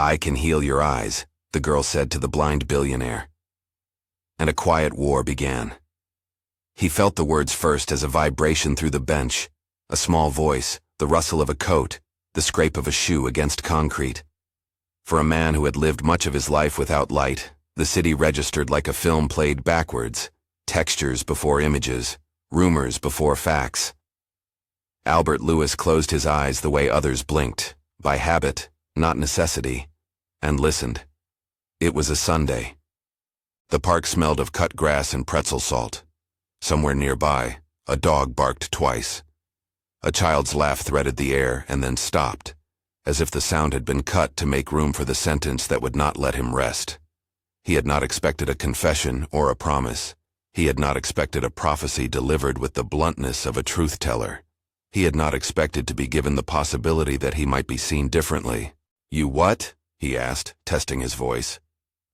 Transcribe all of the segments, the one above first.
"I can heal your eyes," the girl said to the blind billionaire. And a quiet war began. He felt the words first as a vibration through the bench, a small voice, the rustle of a coat, the scrape of a shoe against concrete. For a man who had lived much of his life without light, the city registered like a film played backwards, textures before images, rumors before facts. Albert Lewis closed his eyes the way others blinked, by habit, not necessity, and listened. It was a Sunday. The park smelled of cut grass and pretzel salt. Somewhere nearby, a dog barked twice. A child's laugh threaded the air and then stopped, as if the sound had been cut to make room for the sentence that would not let him rest. He had not expected a confession or a promise. He had not expected a prophecy delivered with the bluntness of a truth-teller. He had not expected to be given the possibility that he might be seen differently. "You what?" he asked, testing his voice.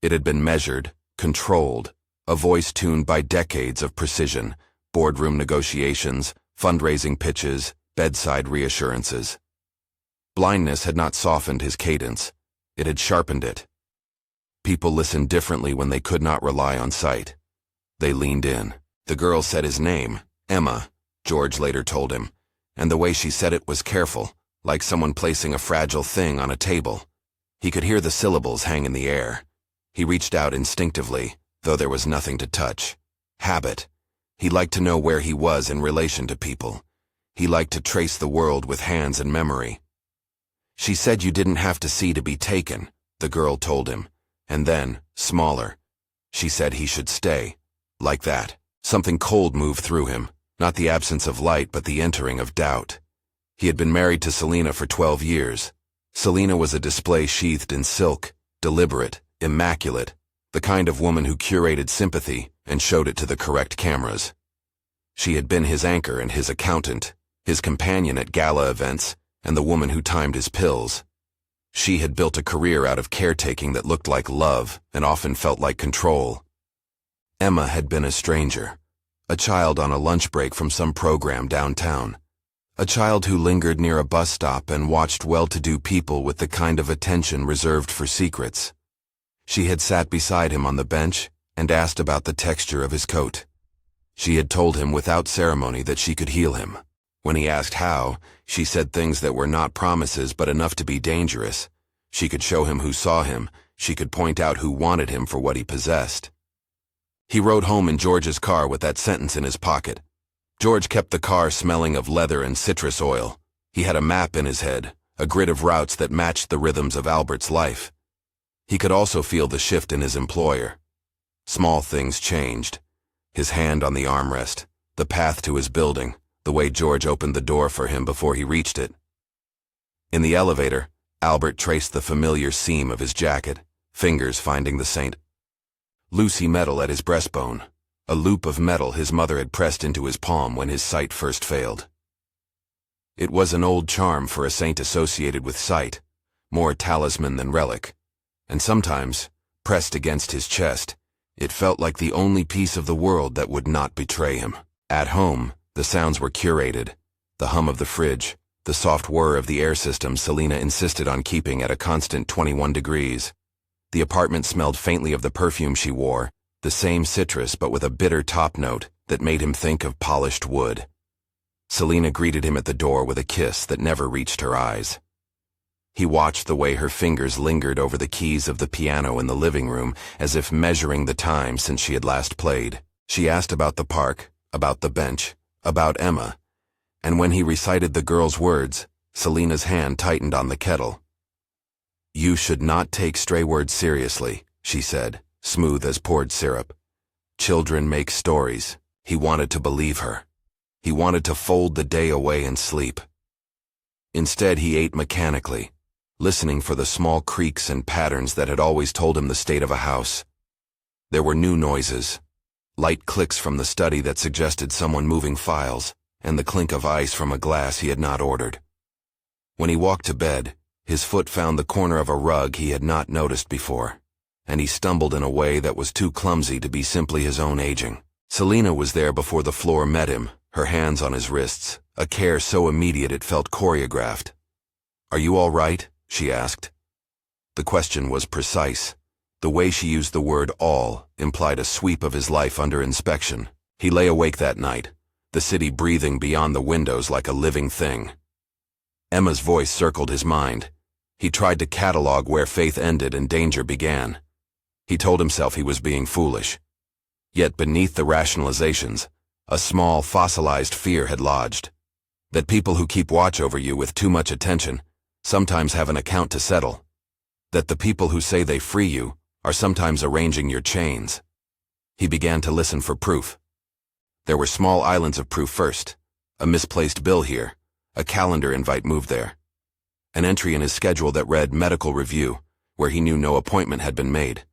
It had been measured, controlled, a voice tuned by decades of precision, boardroom negotiations, fundraising pitches, bedside reassurances. Blindness had not softened his cadence. It had sharpened it. People listened differently when they could not rely on sight. They leaned in. The girl said his name, Emma, George later told him, and the way she said it was careful, like someone placing a fragile thing on a table. He could hear the syllables hang in the air. He reached out instinctively, though there was nothing to touch. Habit. He liked to know where he was in relation to people. He liked to trace the world with hands and memory. "She said you didn't have to see to be taken," the girl told him, and then, smaller, she said he should stay. Like that. Something cold moved through him, not the absence of light but the entering of doubt. He had been married to Selina for 12 years. Selina was a display sheathed in silk, deliberate, immaculate, the kind of woman who curated sympathy and showed it to the correct cameras. She had been his anchor and his accountant, his companion at gala events, and the woman who timed his pills. She had built a career out of caretaking that looked like love and often felt like control. Emma had been a stranger, a child on a lunch break from some program downtown, a child who lingered near a bus stop and watched well-to-do people with the kind of attention reserved for secrets. She had sat beside him on the bench and asked about the texture of his coat. She had told him without ceremony that she could heal him. When he asked how, she said things that were not promises but enough to be dangerous. She could show him who saw him. She could point out who wanted him for what he possessed. He rode home in George's car with that sentence in his pocket. George kept the car smelling of leather and citrus oil. He had a map in his head, a grid of routes that matched the rhythms of Albert's life. He could also feel the shift in his employer. Small things changed. His hand on the armrest, the path to his building, the way George opened the door for him before he reached it. In the elevator, Albert traced the familiar seam of his jacket, fingers finding the St. Lucie medal at his breastbone, a loop of metal his mother had pressed into his palm when his sight first failed. It was an old charm for a saint associated with sight, more talisman than relic, and sometimes, pressed against his chest, it felt like the only piece of the world that would not betray him. At home, the sounds were curated, the hum of the fridge, the soft whir of the air system Selina insisted on keeping at a constant 21 degrees. The apartment smelled faintly of the perfume she wore, the same citrus but with a bitter top note that made him think of polished wood. Selina greeted him at the door with a kiss that never reached her eyes. He watched the way her fingers lingered over the keys of the piano in the living room, as if measuring the time since she had last played. She asked about the park, about the bench, about Emma, and when he recited the girl's words, Selina's hand tightened on the kettle. "You should not take stray words seriously," she said, smooth as poured syrup. "Children make stories." He wanted to believe her. He wanted to fold the day away and sleep. Instead, he ate mechanically, listening for the small creaks and patterns that had always told him the state of a house. There were new noises, light clicks from the study that suggested someone moving files, and the clink of ice from a glass he had not ordered. When he walked to bed, his foot found the corner of a rug he had not noticed before, and he stumbled in a way that was too clumsy to be simply his own aging. Selina was there before the floor met him, her hands on his wrists, a care so immediate it felt choreographed. "Are you all right?" she asked. The question was precise. The way she used the word all implied a sweep of his life under inspection. He lay awake that night, the city breathing beyond the windows like a living thing. Emma's voice circled his mind. He tried to catalog where faith ended and danger began. He told himself he was being foolish. Yet beneath the rationalizations, a small, fossilized fear had lodged. That people who keep watch over you with too much attention sometimes have an account to settle. That the people who say they free you are sometimes arranging your chains. He began to listen for proof. There were small islands of proof first. A misplaced bill here, a calendar invite moved there. An entry in his schedule that read medical review, where he knew no appointment had been made.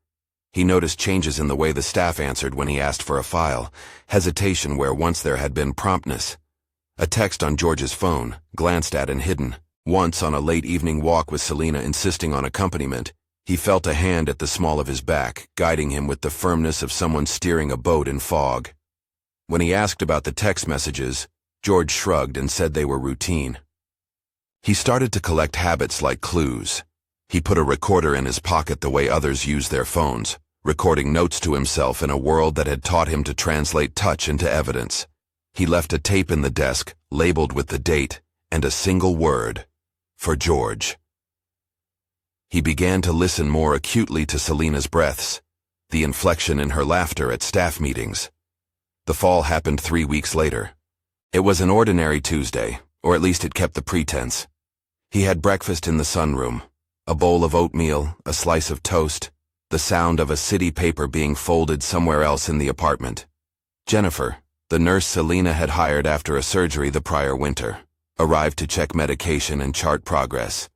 He noticed changes in the way the staff answered when he asked for a file, hesitation where once there had been promptness. A text on George's phone, glanced at and hidden. Once on a late evening walk with Selena insisting on accompaniment, he felt a hand at the small of his back, guiding him with the firmness of someone steering a boat in fog. When he asked about the text messages, George shrugged and said they were routine. He started to collect habits like clues. He put a recorder in his pocket the way others use their phones, recording notes to himself in a world that had taught him to translate touch into evidence. He left a tape in the desk, labeled with the date, and a single word, for George. He began to listen more acutely to Selena's breaths, the inflection in her laughter at staff meetings. The fall happened 3 weeks later. It was an ordinary Tuesday, or at least it kept the pretense. He had breakfast in the sunroom, a bowl of oatmeal, a slice of toast, the sound of a city paper being folded somewhere else in the apartment. Jennifer, the nurse Selena had hired after a surgery the prior winter, arrived to check medication and chart progress.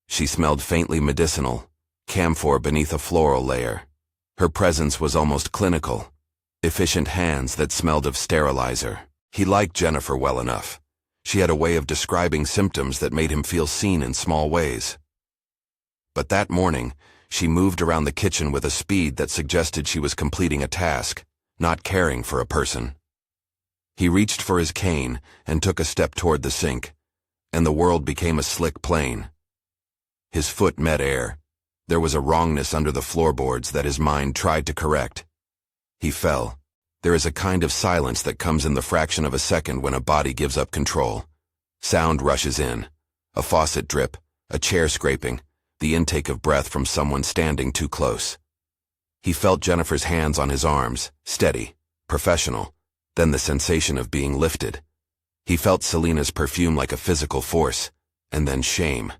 She smelled faintly medicinal, camphor beneath a floral layer. Her presence was almost clinical, efficient hands that smelled of sterilizer. He liked Jennifer well enough. She had a way of describing symptoms that made him feel seen in small ways. But that morning, she moved around the kitchen with a speed that suggested she was completing a task, not caring for a person. He reached for his cane and took a step toward the sink, and the world became a slick plane. His foot met air. There was a wrongness under the floorboards that his mind tried to correct. He fell. There is a kind of silence that comes in the fraction of a second when a body gives up control. Sound rushes in. A faucet drip, a chair scraping, the intake of breath from someone standing too close. He felt Jennifer's hands on his arms, steady, professional, then the sensation of being lifted. He felt Selena's perfume like a physical force, and then shame.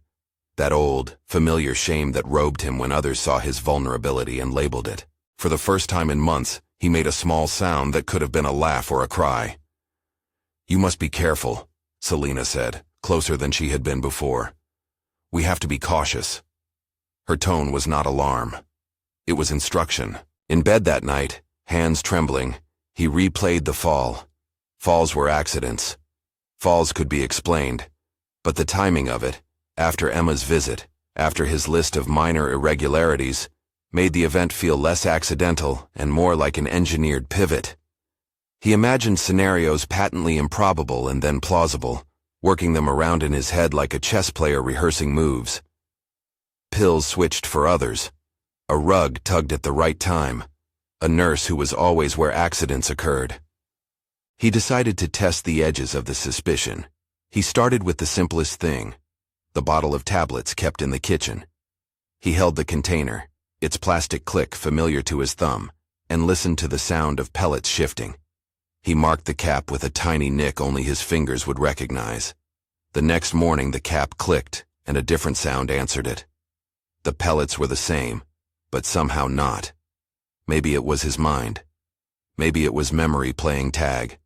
That old, familiar shame that robed him when others saw his vulnerability and labeled it. For the first time in months, he made a small sound that could have been a laugh or a cry. "You must be careful," Selena said, closer than she had been before. "We have to be cautious." Her tone was not alarm. It was instruction. In bed that night, hands trembling, he replayed the fall. Falls were accidents. Falls could be explained. But the timing of it, after Emma's visit, after his list of minor irregularities, made the event feel less accidental and more like an engineered pivot. He imagined scenarios patently improbable and then plausible, working them around in his head like a chess player rehearsing moves. Pills switched for others. A rug tugged at the right time. A nurse who was always where accidents occurred. He decided to test the edges of the suspicion. He started with the simplest thing, the bottle of tablets kept in the kitchen. He held the container, its plastic click familiar to his thumb, and listened to the sound of pellets shifting. He marked the cap with a tiny nick only his fingers would recognize. The next morning the cap clicked, and a different sound answered it. The pellets were the same, but somehow not. Maybe it was his mind. Maybe it was memory playing tag.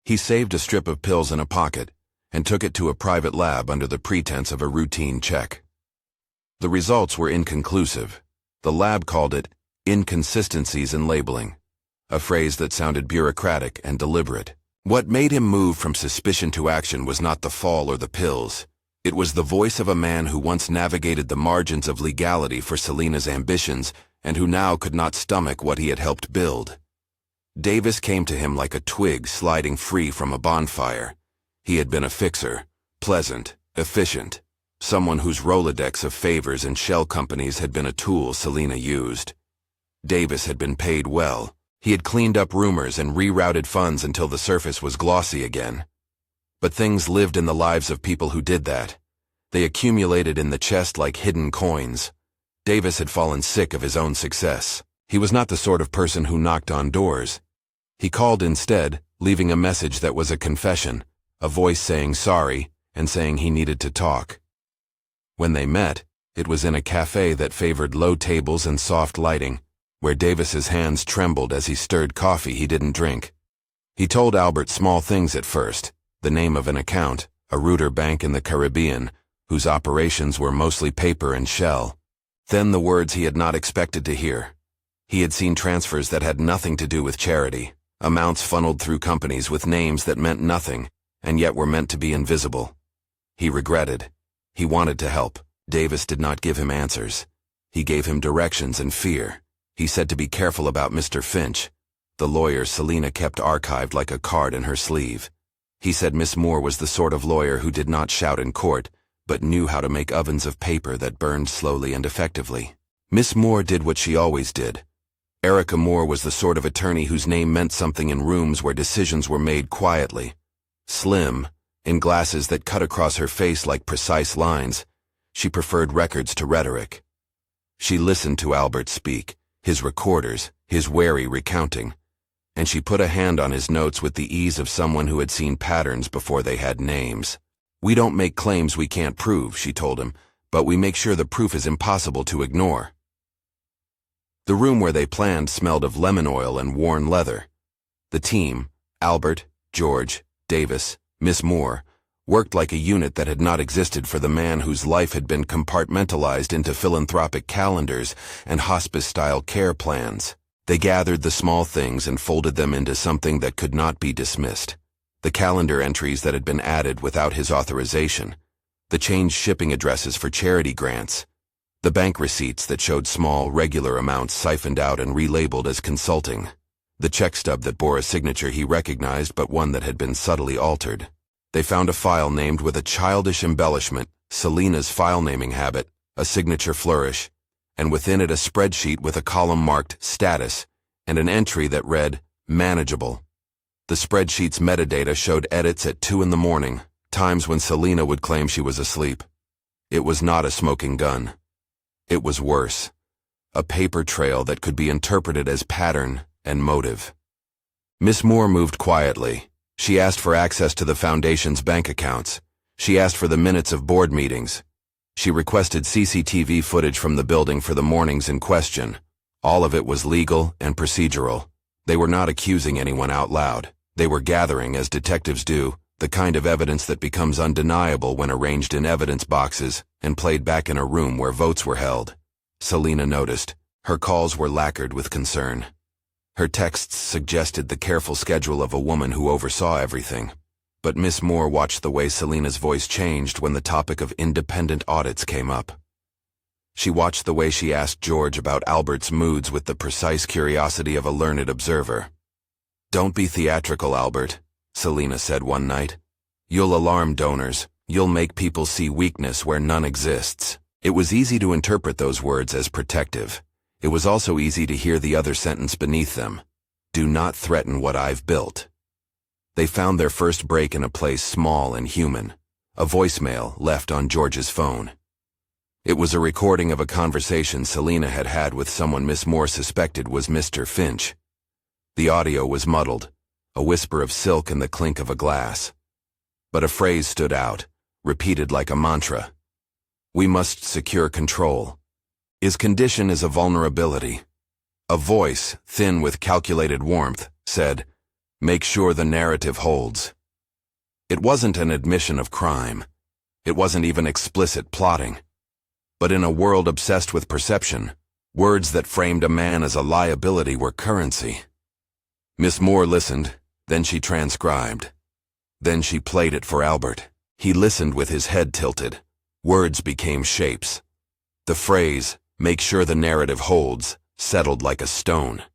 He saved a strip of pills in a pocket and took it to a private lab under the pretense of a routine check. The results were inconclusive. The lab called it inconsistencies in labeling, a phrase that sounded bureaucratic and deliberate. What made him move from suspicion to action was not the fall or the pills. It was the voice of a man who once navigated the margins of legality for Selena's ambitions and who now could not stomach what he had helped build. Davis came to him like a twig sliding free from a bonfire. He had been a fixer, pleasant, efficient, someone whose Rolodex of favors and shell companies had been a tool Selina used. Davis had been paid well. He had cleaned up rumors and rerouted funds until the surface was glossy again. But things lived in the lives of people who did that. They accumulated in the chest like hidden coins. Davis had fallen sick of his own success. He was not the sort of person who knocked on doors. He called instead, leaving a message that was a confession, a voice saying sorry and saying he needed to talk. When they met, it was in a cafe that favored low tables and soft lighting, where Davis's hands trembled as he stirred coffee he didn't drink. He told Albert small things at first, the name of an account, a rooter bank in the Caribbean, whose operations were mostly paper and shell. Then the words he had not expected to hear. He had seen transfers that had nothing to do with charity, amounts funneled through companies with names that meant nothing, and yet were meant to be invisible. He regretted. He wanted to help. Davis did not give him answers. He gave him directions and fear. He said to be careful about Mr. Finch, the lawyer Selina kept archived like a card in her sleeve. He said Miss Moore was the sort of lawyer who did not shout in court, but knew how to make ovens of paper that burned slowly and effectively. Miss Moore did what she always did. Erica Moore was the sort of attorney whose name meant something in rooms where decisions were made quietly. Slim, in glasses that cut across her face like precise lines, she preferred records to rhetoric. She listened to Albert speak, his recorders, his wary recounting, and she put a hand on his notes with the ease of someone who had seen patterns before they had names. "We don't make claims we can't prove," she told him, "but we make sure the proof is impossible to ignore." The room where they planned smelled of lemon oil and worn leather. The team, Albert, George, Davis, Miss Moore, worked like a unit that had not existed for the man whose life had been compartmentalized into philanthropic calendars and hospice-style care plans. They gathered the small things and folded them into something that could not be dismissed. The calendar entries that had been added without his authorization, the changed shipping addresses for charity grants, the bank receipts that showed small, regular amounts siphoned out and relabeled as consulting, the check stub that bore a signature he recognized but one that had been subtly altered. They found a file named with a childish embellishment, Selina's file-naming habit, a signature flourish, and within it a spreadsheet with a column marked Status and an entry that read Manageable. The spreadsheet's metadata showed edits at 2 in the morning, times when Selina would claim she was asleep. It was not a smoking gun. It was worse. A paper trail that could be interpreted as pattern and motive. Miss Moore moved quietly. She asked for access to the Foundation's bank accounts. She asked for the minutes of board meetings. She requested CCTV footage from the building for the mornings in question. All of it was legal and procedural. They were not accusing anyone out loud. They were gathering, as detectives do, the kind of evidence that becomes undeniable when arranged in evidence boxes and played back in a room where votes were held. Selina noticed. Her calls were lacquered with concern. Her texts suggested the careful schedule of a woman who oversaw everything. But Miss Moore watched the way Selina's voice changed when the topic of independent audits came up. She watched the way she asked George about Albert's moods with the precise curiosity of a learned observer. "Don't be theatrical, Albert," Selina said one night. "You'll alarm donors. You'll make people see weakness where none exists." It was easy to interpret those words as protective. It was also easy to hear the other sentence beneath them. "Do not threaten what I've built." They found their first break in a place small and human, a voicemail left on George's phone. It was a recording of a conversation Selina had had with someone Miss Moore suspected was Mr. Finch. The audio was muddled, a whisper of silk and the clink of a glass. But a phrase stood out, repeated like a mantra. "We must secure control. His condition is a vulnerability." A voice, thin with calculated warmth, said, "Make sure the narrative holds." It wasn't an admission of crime. It wasn't even explicit plotting. But in a world obsessed with perception, words that framed a man as a liability were currency. Miss Moore listened, then she transcribed. Then she played it for Albert. He listened with his head tilted. Words became shapes. The phrase, "Make sure the narrative holds," settled like a stone.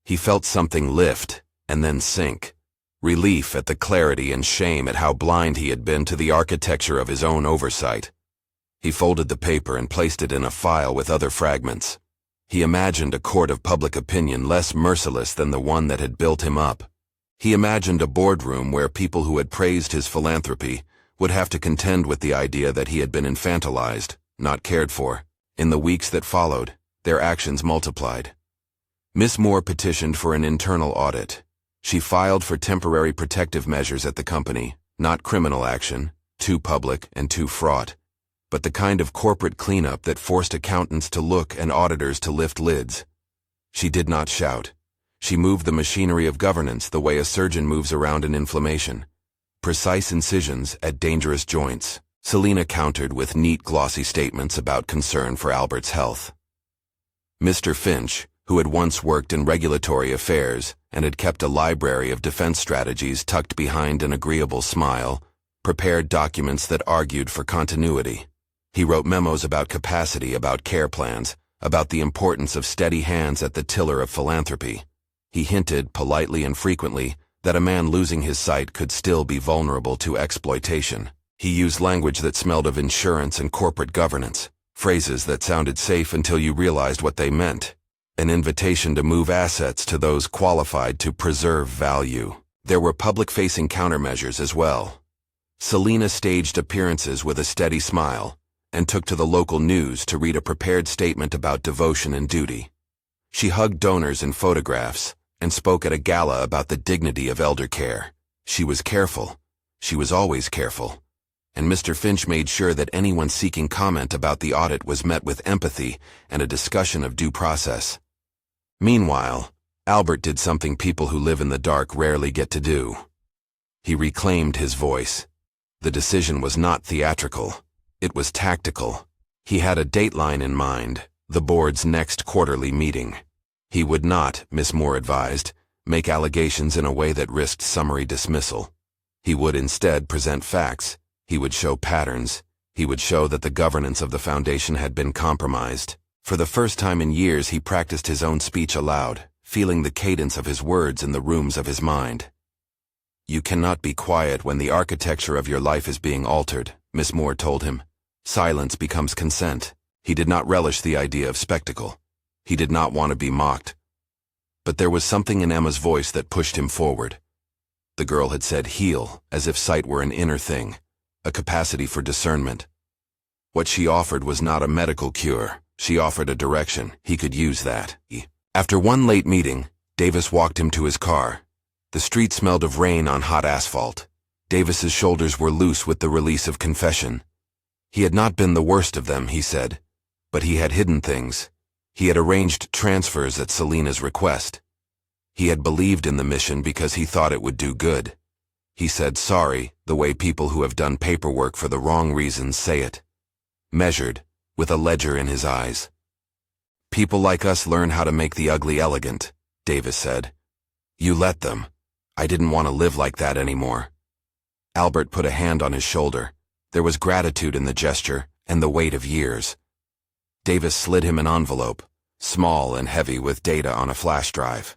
He felt something lift and then sink. Relief at the clarity and shame at how blind he had been to the architecture of his own oversight. He folded the paper and placed it in a file with other fragments. He imagined a court of public opinion less merciless than the one that had built him up. He imagined a boardroom where people who had praised his philanthropy would have to contend with the idea that he had been infantilized, not cared for. In the weeks that followed, their actions multiplied. Miss Moore petitioned for an internal audit. She filed for temporary protective measures at the company, not criminal action, too public and too fraught, but the kind of corporate cleanup that forced accountants to look and auditors to lift lids. She did not shout. She moved the machinery of governance the way a surgeon moves around an inflammation. Precise incisions at dangerous joints. Selina countered with neat, glossy statements about concern for Albert's health. Mr. Finch, who had once worked in regulatory affairs and had kept a library of defense strategies tucked behind an agreeable smile, prepared documents that argued for continuity. He wrote memos about capacity, about care plans, about the importance of steady hands at the tiller of philanthropy. He hinted, politely and frequently, that a man losing his sight could still be vulnerable to exploitation. He used language that smelled of insurance and corporate governance, phrases that sounded safe until you realized what they meant. An invitation to move assets to those qualified to preserve value. There were public-facing countermeasures as well. Selina staged appearances with a steady smile, and took to the local news to read a prepared statement about devotion and duty. She hugged donors in photographs and spoke at a gala about the dignity of elder care. She was careful. She was always careful. And Mr. Finch made sure that anyone seeking comment about the audit was met with empathy and a discussion of due process. Meanwhile, Albert did something people who live in the dark rarely get to do. He reclaimed his voice. The decision was not theatrical. It was tactical. He had a dateline in mind, the board's next quarterly meeting. He would not, Miss Moore advised, make allegations in a way that risked summary dismissal. He would instead present facts. He would show patterns. He would show that the governance of the foundation had been compromised. For the first time in years, he practiced his own speech aloud, feeling the cadence of his words in the rooms of his mind. "You cannot be quiet when the architecture of your life is being altered," Miss Moore told him. "Silence becomes consent." He did not relish the idea of spectacle. He did not want to be mocked. But there was something in Emma's voice that pushed him forward. The girl had said heal, as if sight were an inner thing, a capacity for discernment. What she offered was not a medical cure. She offered a direction. He could use that. After one late meeting, Davis walked him to his car. The street smelled of rain on hot asphalt. Davis's shoulders were loose with the release of confession. He had not been the worst of them, he said, but he had hidden things. He had arranged transfers at Selina's request. He had believed in the mission because he thought it would do good. He said sorry, the way people who have done paperwork for the wrong reasons say it. Measured, with a ledger in his eyes. "People like us learn how to make the ugly elegant," Davis said. "You let them. I didn't want to live like that anymore." Albert put a hand on his shoulder. There was gratitude in the gesture and the weight of years. Davis slid him an envelope, small and heavy with data on a flash drive.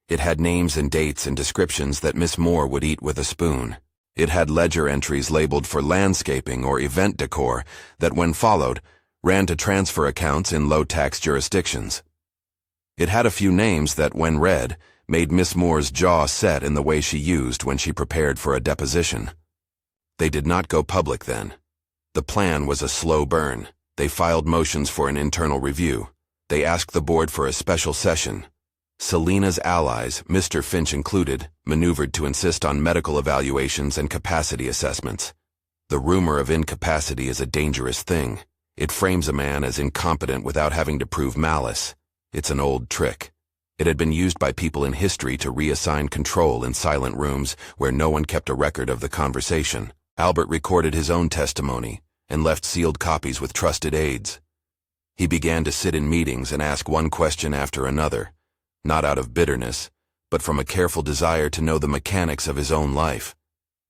It had names and dates and descriptions that Miss Moore would eat with a spoon. It had ledger entries labeled for landscaping or event decor that, when followed, ran to transfer accounts in low-tax jurisdictions. It had a few names that, when read, made Miss Moore's jaw set in the way she used when she prepared for a deposition. They did not go public then. The plan was a slow burn. They filed motions for an internal review. They asked the board for a special session. Selina's allies, Mr. Finch included, maneuvered to insist on medical evaluations and capacity assessments. The rumor of incapacity is a dangerous thing. It frames a man as incompetent without having to prove malice. It's an old trick. It had been used by people in history to reassign control in silent rooms where no one kept a record of the conversation. Albert recorded his own testimony and left sealed copies with trusted aides. He began to sit in meetings and ask one question after another, not out of bitterness, but from a careful desire to know the mechanics of his own life.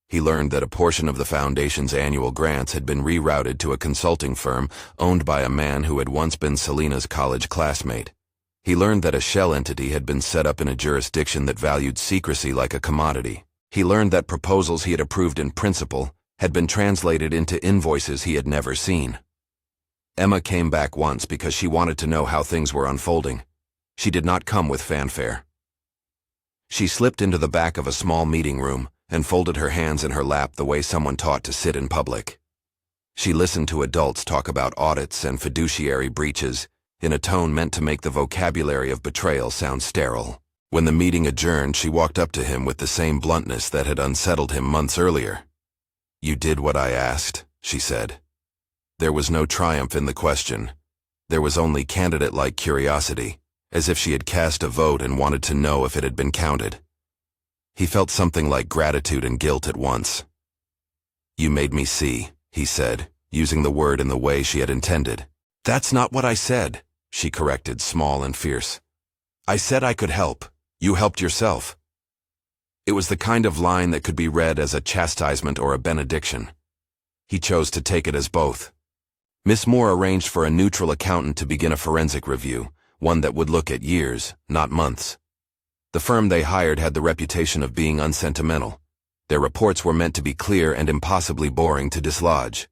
He learned that a portion of the foundation's annual grants had been rerouted to a consulting firm owned by a man who had once been Selina's college classmate. He learned that a shell entity had been set up in a jurisdiction that valued secrecy like a commodity. He learned that proposals he had approved in principle had been translated into invoices he had never seen. Emma came back once because she wanted to know how things were unfolding. She did not come with fanfare. She slipped into the back of a small meeting room and folded her hands in her lap the way someone taught to sit in public. She listened to adults talk about audits and fiduciary breaches in a tone meant to make the vocabulary of betrayal sound sterile. When the meeting adjourned, she walked up to him with the same bluntness that had unsettled him months earlier. "You did what I asked," she said. There was no triumph in the question. There was only candidate-like curiosity, as if she had cast a vote and wanted to know if it had been counted. He felt something like gratitude and guilt at once. "You made me see," he said, using the word in the way she had intended. "That's not what I said," she corrected, small and fierce. "I said I could help. You helped yourself." It was the kind of line that could be read as a chastisement or a benediction. He chose to take it as both. Miss Moore arranged for a neutral accountant to begin a forensic review, one that would look at years, not months. The firm they hired had the reputation of being unsentimental. Their reports were meant to be clear and impossibly boring to dislodge.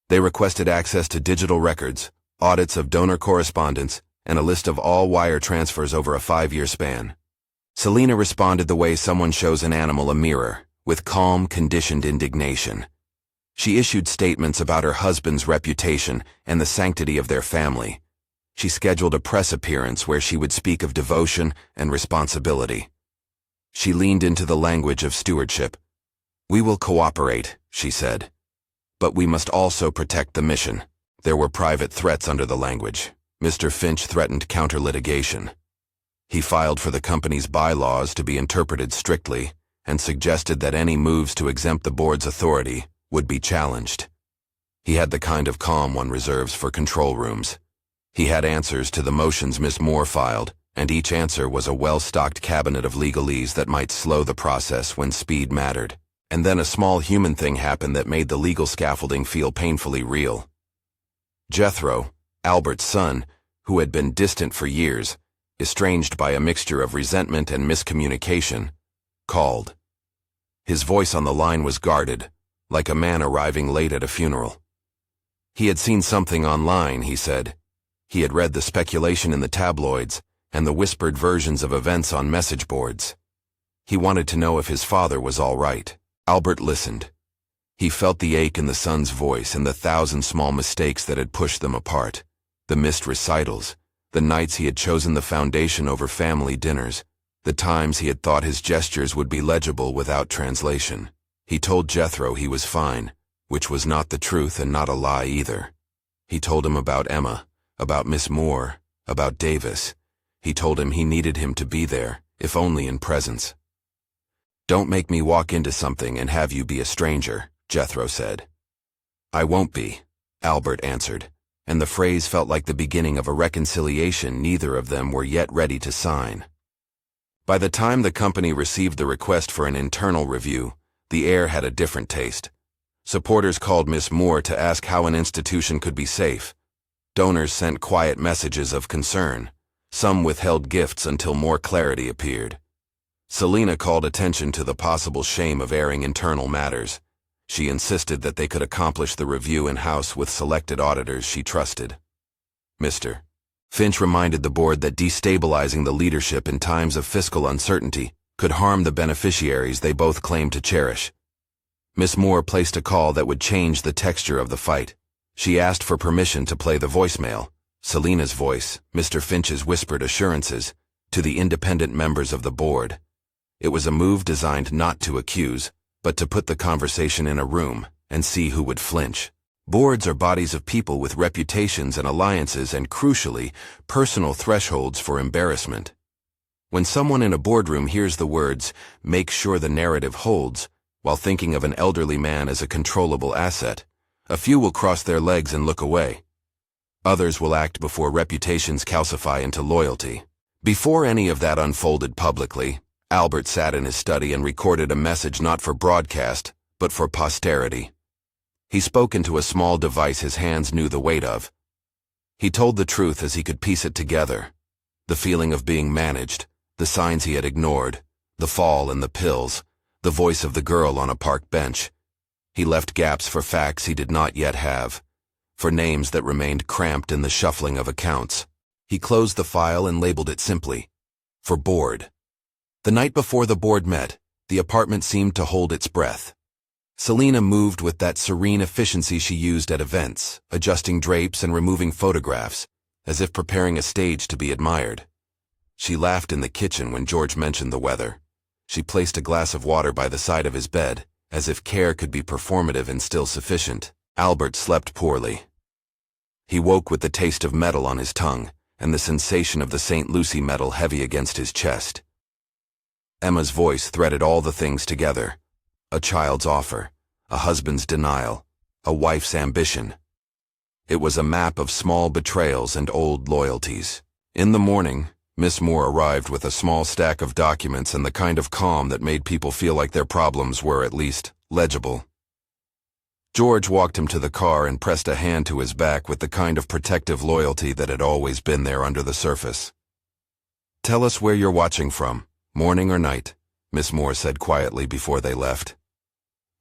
They requested access to digital records, audits of donor correspondence, and a list of all wire transfers over a 5-year span. Selina responded the way someone shows an animal a mirror, with calm, conditioned indignation. She issued statements about her husband's reputation and the sanctity of their family. She scheduled a press appearance where she would speak of devotion and responsibility. She leaned into the language of stewardship. "We will cooperate," she said. "But we must also protect the mission." There were private threats under the language. Mr. Finch threatened counter-litigation. He filed for the company's bylaws to be interpreted strictly and suggested that any moves to exempt the board's authority would be challenged. He had the kind of calm one reserves for control rooms. He had answers to the motions Miss Moore filed, and each answer was a well-stocked cabinet of legalese that might slow the process when speed mattered. And then a small human thing happened that made the legal scaffolding feel painfully real. Jethro, Albert's son, who had been distant for years, estranged by a mixture of resentment and miscommunication, called. His voice on the line was guarded, like a man arriving late at a funeral. He had seen something online, he said. He had read the speculation in the tabloids and the whispered versions of events on message boards. He wanted to know if his father was all right. Albert listened. He felt the ache in the son's voice and the 1,000 small mistakes that had pushed them apart. The missed recitals, the nights he had chosen the foundation over family dinners, the times he had thought his gestures would be legible without translation. He told Jethro he was fine, which was not the truth and not a lie either. He told him about Emma, about Miss Moore, about Davis. He told him he needed him to be there, if only in presence. "Don't make me walk into something and have you be a stranger," Jethro said. "I won't be," Albert answered, and the phrase felt like the beginning of a reconciliation neither of them were yet ready to sign. By the time the company received the request for an internal review, the air had a different taste. Supporters called Miss Moore to ask how an institution could be safe. Donors sent quiet messages of concern. Some withheld gifts until more clarity appeared. Selina called attention to the possible shame of airing internal matters. She insisted that they could accomplish the review in-house with selected auditors she trusted. Mr. Finch reminded the board that destabilizing the leadership in times of fiscal uncertainty could harm the beneficiaries they both claimed to cherish. Miss Moore placed a call that would change the texture of the fight. She asked for permission to play the voicemail, Selina's voice, Mr. Finch's whispered assurances, to the independent members of the board. It was a move designed not to accuse, but to put the conversation in a room and see who would flinch. Boards are bodies of people with reputations and alliances and, crucially, personal thresholds for embarrassment. When someone in a boardroom hears the words, "make sure the narrative holds," while thinking of an elderly man as a controllable asset, a few will cross their legs and look away. Others will act before reputations calcify into loyalty. Before any of that unfolded publicly, Albert sat in his study and recorded a message not for broadcast, but for posterity. He spoke into a small device his hands knew the weight of. He told the truth as he could piece it together. The feeling of being managed, the signs he had ignored, the fall and the pills, the voice of the girl on a park bench. He left gaps for facts he did not yet have. for names that remained cramped in the shuffling of accounts. He closed the file and labeled it simply, for board. The night before the board met, the apartment seemed to hold its breath. Selina moved with that serene efficiency she used at events, adjusting drapes and removing photographs, as if preparing a stage to be admired. She laughed in the kitchen when George mentioned the weather. She placed a glass of water by the side of his bed, as if care could be performative and still sufficient. Albert slept poorly. He woke with the taste of metal on his tongue, and the sensation of the St. Lucie metal heavy against his chest. Emma's voice threaded all the things together. A child's offer, a husband's denial, a wife's ambition. It was a map of small betrayals and old loyalties. In the morning, Miss Moore arrived with a small stack of documents and the kind of calm that made people feel like their problems were at least legible. George walked him to the car and pressed a hand to his back with the kind of protective loyalty that had always been there under the surface. "Tell us where you're watching from, morning or night," Miss Moore said quietly before they left.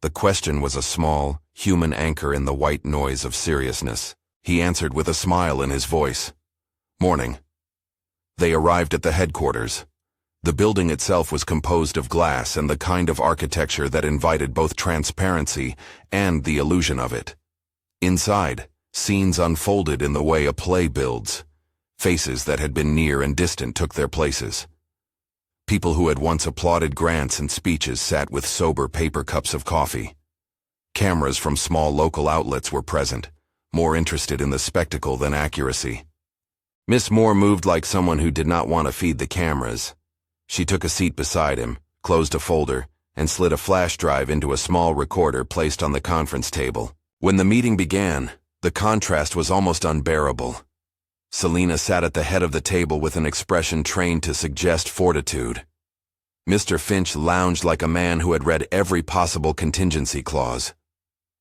The question was a small, human anchor in the white noise of seriousness. He answered with a smile in his voice. "Morning." They arrived at the headquarters. The building itself was composed of glass and the kind of architecture that invited both transparency and the illusion of it. Inside, scenes unfolded in the way a play builds. Faces that had been near and distant took their places. People who had once applauded grants and speeches sat with sober paper cups of coffee. Cameras from small local outlets were present, more interested in the spectacle than accuracy. Miss Moore moved like someone who did not want to feed the cameras. She took a seat beside him, closed a folder, and slid a flash drive into a small recorder placed on the conference table. When the meeting began, the contrast was almost unbearable. Selina sat at the head of the table with an expression trained to suggest fortitude. Mr. Finch lounged like a man who had read every possible contingency clause.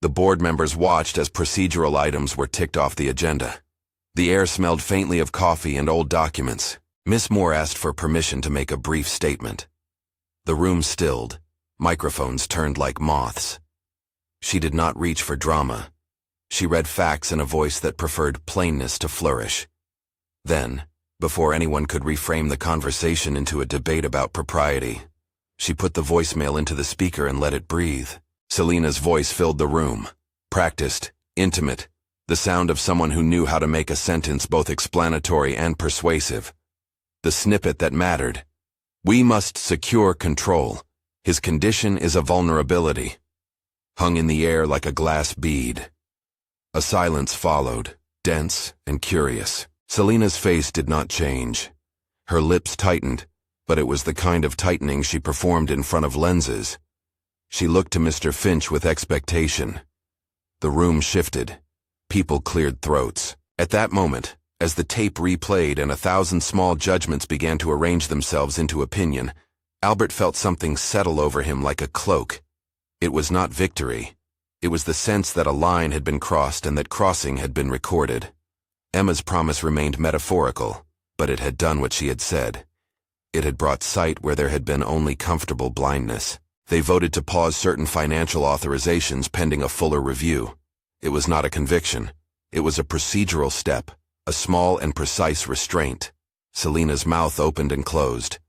The board members watched as procedural items were ticked off the agenda. The air smelled faintly of coffee and old documents. Miss Moore asked for permission to make a brief statement. The room stilled. Microphones turned like moths. She did not reach for drama. She read facts in a voice that preferred plainness to flourish. Then, before anyone could reframe the conversation into a debate about propriety, she put the voicemail into the speaker and let it breathe. Selina's voice filled the room. Practiced, intimate, the sound of someone who knew how to make a sentence both explanatory and persuasive. The snippet that mattered. "We must secure control. His condition is a vulnerability," hung in the air like a glass bead. A silence followed, dense and curious. Selina's face did not change. Her lips tightened, but it was the kind of tightening she performed in front of lenses. She looked to Mr. Finch with expectation. The room shifted. People cleared throats. At that moment, as the tape replayed and 1,000 small judgments began to arrange themselves into opinion, Albert felt something settle over him like a cloak. It was not victory. It was the sense that a line had been crossed and that crossing had been recorded. Emma's promise remained metaphorical, but it had done what she had said. It had brought sight where there had been only comfortable blindness. They voted to pause certain financial authorizations pending a fuller review. It was not a conviction. It was a procedural step, a small and precise restraint. Selina's mouth opened and closed.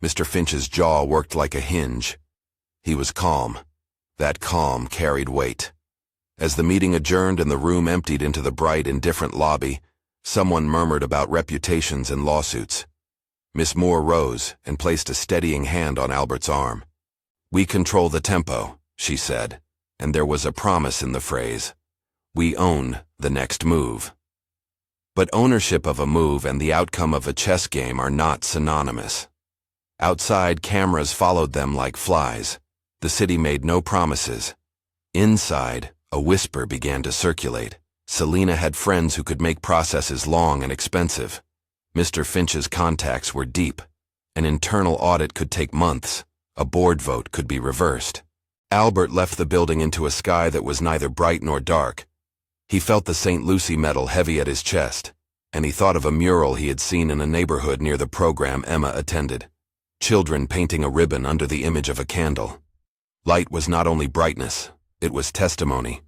Mr. Finch's jaw worked like a hinge. He was calm. That calm carried weight. As the meeting adjourned and the room emptied into the bright, indifferent lobby, someone murmured about reputations and lawsuits. Miss Moore rose and placed a steadying hand on Albert's arm. "We control the tempo," she said, and there was a promise in the phrase. "We own the next move." But ownership of a move and the outcome of a chess game are not synonymous. Outside, cameras followed them like flies. The city made no promises. Inside, a whisper began to circulate. Selina had friends who could make processes long and expensive. Mr. Finch's contacts were deep. An internal audit could take months. A board vote could be reversed. Albert left the building into a sky that was neither bright nor dark. He felt the St. Lucie metal heavy at his chest, and he thought of a mural he had seen in a neighborhood near the program Emma attended. Children painting a ribbon under the image of a candle. Light was not only brightness, it was testimony.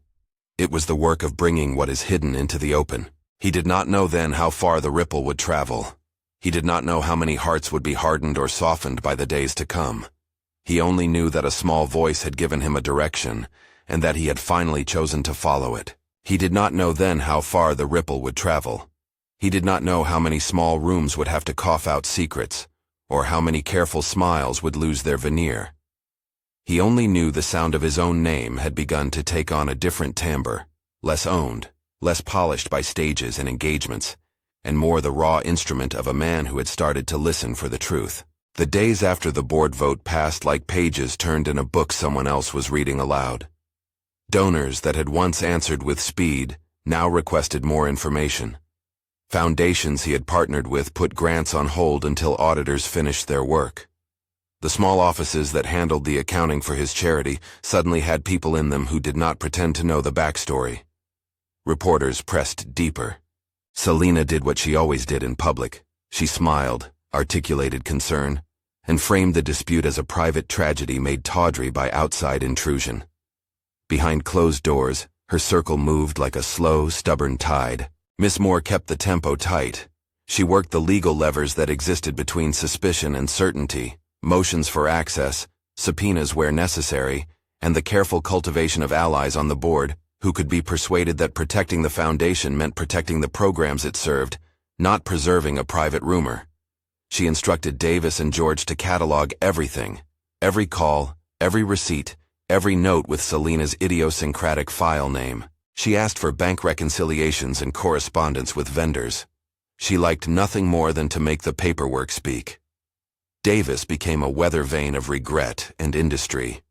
It was the work of bringing what is hidden into the open. He did not know then how far the ripple would travel. He did not know how many hearts would be hardened or softened by the days to come. He only knew that a small voice had given him a direction, and that he had finally chosen to follow it. He did not know then how far the ripple would travel. He did not know how many small rooms would have to cough out secrets, or how many careful smiles would lose their veneer. He only knew the sound of his own name had begun to take on a different timbre, less owned, less polished by stages and engagements, and more the raw instrument of a man who had started to listen for the truth. The days after the board vote passed like pages turned in a book someone else was reading aloud. Donors that had once answered with speed now requested more information. Foundations he had partnered with put grants on hold until auditors finished their work. The small offices that handled the accounting for his charity suddenly had people in them who did not pretend to know the backstory. Reporters pressed deeper. Selena did what she always did in public. She smiled, articulated concern, and framed the dispute as a private tragedy made tawdry by outside intrusion. Behind closed doors, her circle moved like a slow, stubborn tide. Miss Moore kept the tempo tight. She worked the legal levers that existed between suspicion and certainty, motions for access, subpoenas where necessary, and the careful cultivation of allies on the board who could be persuaded that protecting the foundation meant protecting the programs it served, not preserving a private rumor. She instructed Davis and George to catalog everything, every call, every receipt, every note with Selena's idiosyncratic file name. She asked for bank reconciliations and correspondence with vendors. She liked nothing more than to make the paperwork speak. Davis became a weather vane of regret and industry.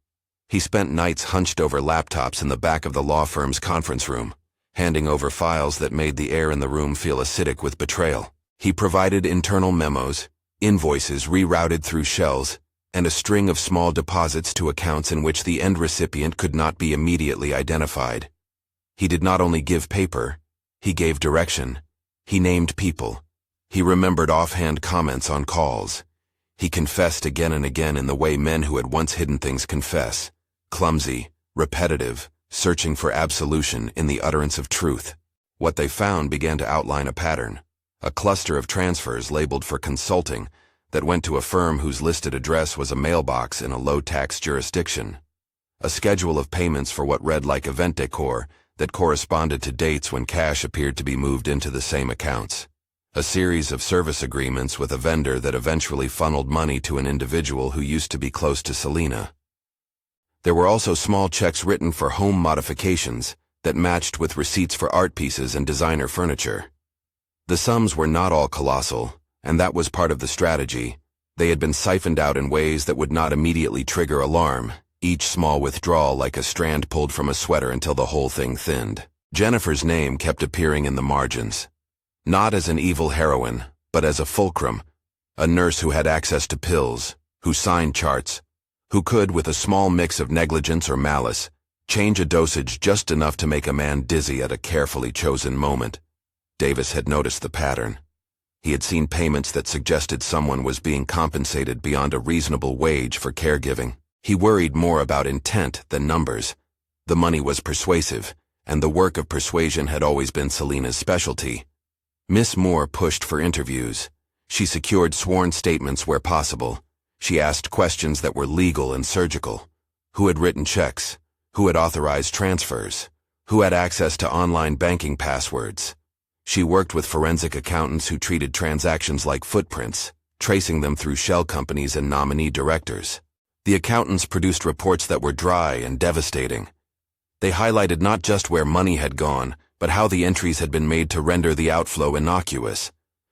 He spent nights hunched over laptops in the back of the law firm's conference room, handing over files that made the air in the room feel acidic with betrayal. He provided internal memos, invoices rerouted through shells, and a string of small deposits to accounts in which the end recipient could not be immediately identified. He did not only give paper, he gave direction. He named people. He remembered offhand comments on calls. He confessed again and again in the way men who had once hidden things confess, clumsy, repetitive, searching for absolution in the utterance of truth. What they found began to outline a pattern, a cluster of transfers labeled for consulting that went to a firm whose listed address was a mailbox in a low-tax jurisdiction, a schedule of payments for what read like event decor that corresponded to dates when cash appeared to be moved into the same accounts, a series of service agreements with a vendor that eventually funneled money to an individual who used to be close to Selena. There were also small checks written for home modifications that matched with receipts for art pieces and designer furniture. The sums were not all colossal, and that was part of the strategy. They had been siphoned out in ways that would not immediately trigger alarm, each small withdrawal like a strand pulled from a sweater until the whole thing thinned. Jennifer's name kept appearing in the margins. Not as an evil heroine, but as a fulcrum, a nurse who had access to pills, who signed charts, who could, with a small mix of negligence or malice, change a dosage just enough to make a man dizzy at a carefully chosen moment. Davis had noticed the pattern. He had seen payments that suggested someone was being compensated beyond a reasonable wage for caregiving. He worried more about intent than numbers. The money was persuasive, and the work of persuasion had always been Selena's specialty. Miss Moore pushed for interviews. She secured sworn statements where possible. She asked questions that were legal and surgical. Who had written checks? Who had authorized transfers? Who had access to online banking passwords? She worked with forensic accountants who treated transactions like footprints, tracing them through shell companies and nominee directors. The accountants produced reports that were dry and devastating. They highlighted not just where money had gone, but how the entries had been made to render the outflow innocuous.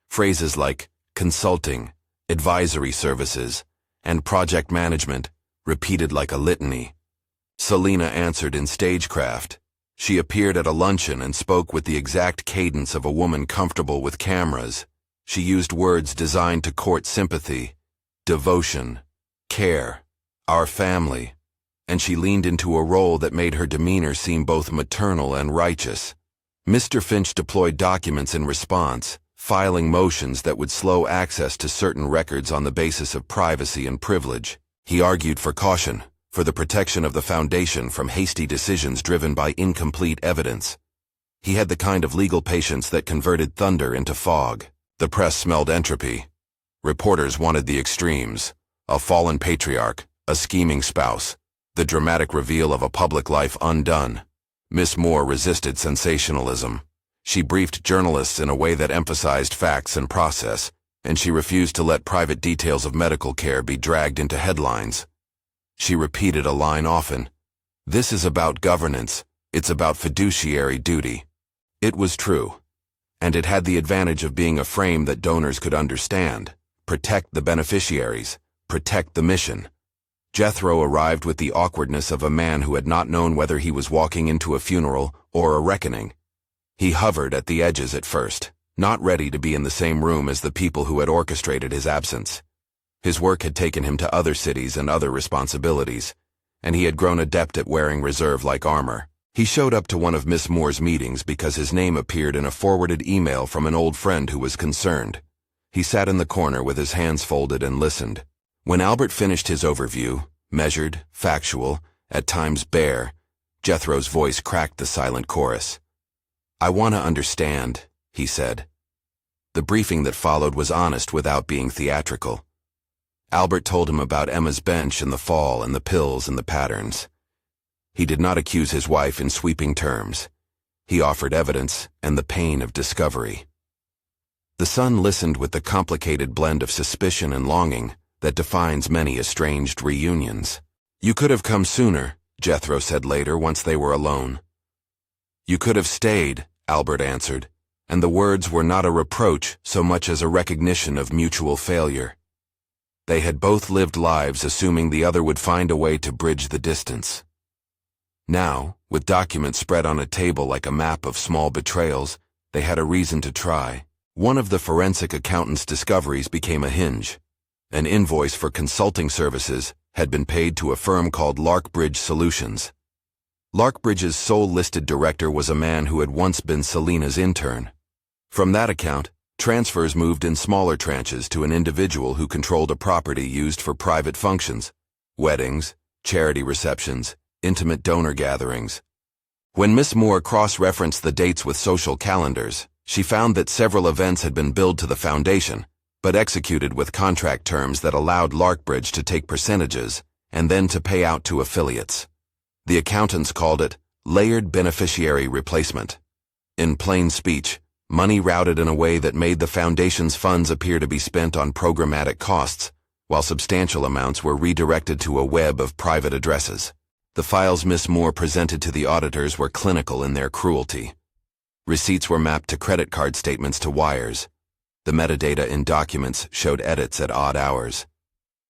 Phrases like consulting, advisory services, and project management, repeated like a litany. Selena answered in stagecraft. She appeared at a luncheon and spoke with the exact cadence of a woman comfortable with cameras. She used words designed to court sympathy, devotion, care, our family, and she leaned into a role that made her demeanor seem both maternal and righteous. Mr. Finch deployed documents in response, filing motions that would slow access to certain records on the basis of privacy and privilege. He argued for caution, for the protection of the Foundation from hasty decisions driven by incomplete evidence. He had the kind of legal patience that converted thunder into fog. The press smelled entropy. Reporters wanted the extremes: a fallen patriarch, a scheming spouse, the dramatic reveal of a public life undone. Miss Moore resisted sensationalism. She briefed journalists in a way that emphasized facts and process, and she refused to let private details of medical care be dragged into headlines. She repeated a line often: "This is about governance, it's about fiduciary duty." It was true, and it had the advantage of being a frame that donors could understand: protect the beneficiaries, protect the mission. Jethro arrived with the awkwardness of a man who had not known whether he was walking into a funeral or a reckoning. He hovered at the edges at first, not ready to be in the same room as the people who had orchestrated his absence. His work had taken him to other cities and other responsibilities, and he had grown adept at wearing reserve like armor. He showed up to one of Miss Moore's meetings because his name appeared in a forwarded email from an old friend who was concerned. He sat in the corner with his hands folded and listened. When Albert finished his overview, measured, factual, at times bare, Jethro's voice cracked the silent chorus. "I want to understand," he said. The briefing that followed was honest without being theatrical. Albert told him about Emma's bench and the fall and the pills and the patterns. He did not accuse his wife in sweeping terms. He offered evidence and the pain of discovery. The son listened with the complicated blend of suspicion and longing that defines many estranged reunions. "You could have come sooner," Jethro said later once they were alone. "You could have stayed," Albert answered, and the words were not a reproach so much as a recognition of mutual failure. They had both lived lives assuming the other would find a way to bridge the distance. Now, with documents spread on a table like a map of small betrayals, they had a reason to try. One of the forensic accountant's discoveries became a hinge. An invoice for consulting services had been paid to a firm called Larkbridge Solutions. Larkbridge's sole listed director was a man who had once been Selina's intern. From that account, transfers moved in smaller tranches to an individual who controlled a property used for private functions: weddings, charity receptions, intimate donor gatherings. When Miss Moore cross-referenced the dates with social calendars, she found that several events had been billed to the Foundation, but executed with contract terms that allowed Larkbridge to take percentages and then to pay out to affiliates. The accountants called it layered beneficiary replacement. In plain speech, money routed in a way that made the Foundation's funds appear to be spent on programmatic costs, while substantial amounts were redirected to a web of private addresses. The files Miss Moore presented to the auditors were clinical in their cruelty. Receipts were mapped to credit card statements to wires. The metadata in documents showed edits at odd hours.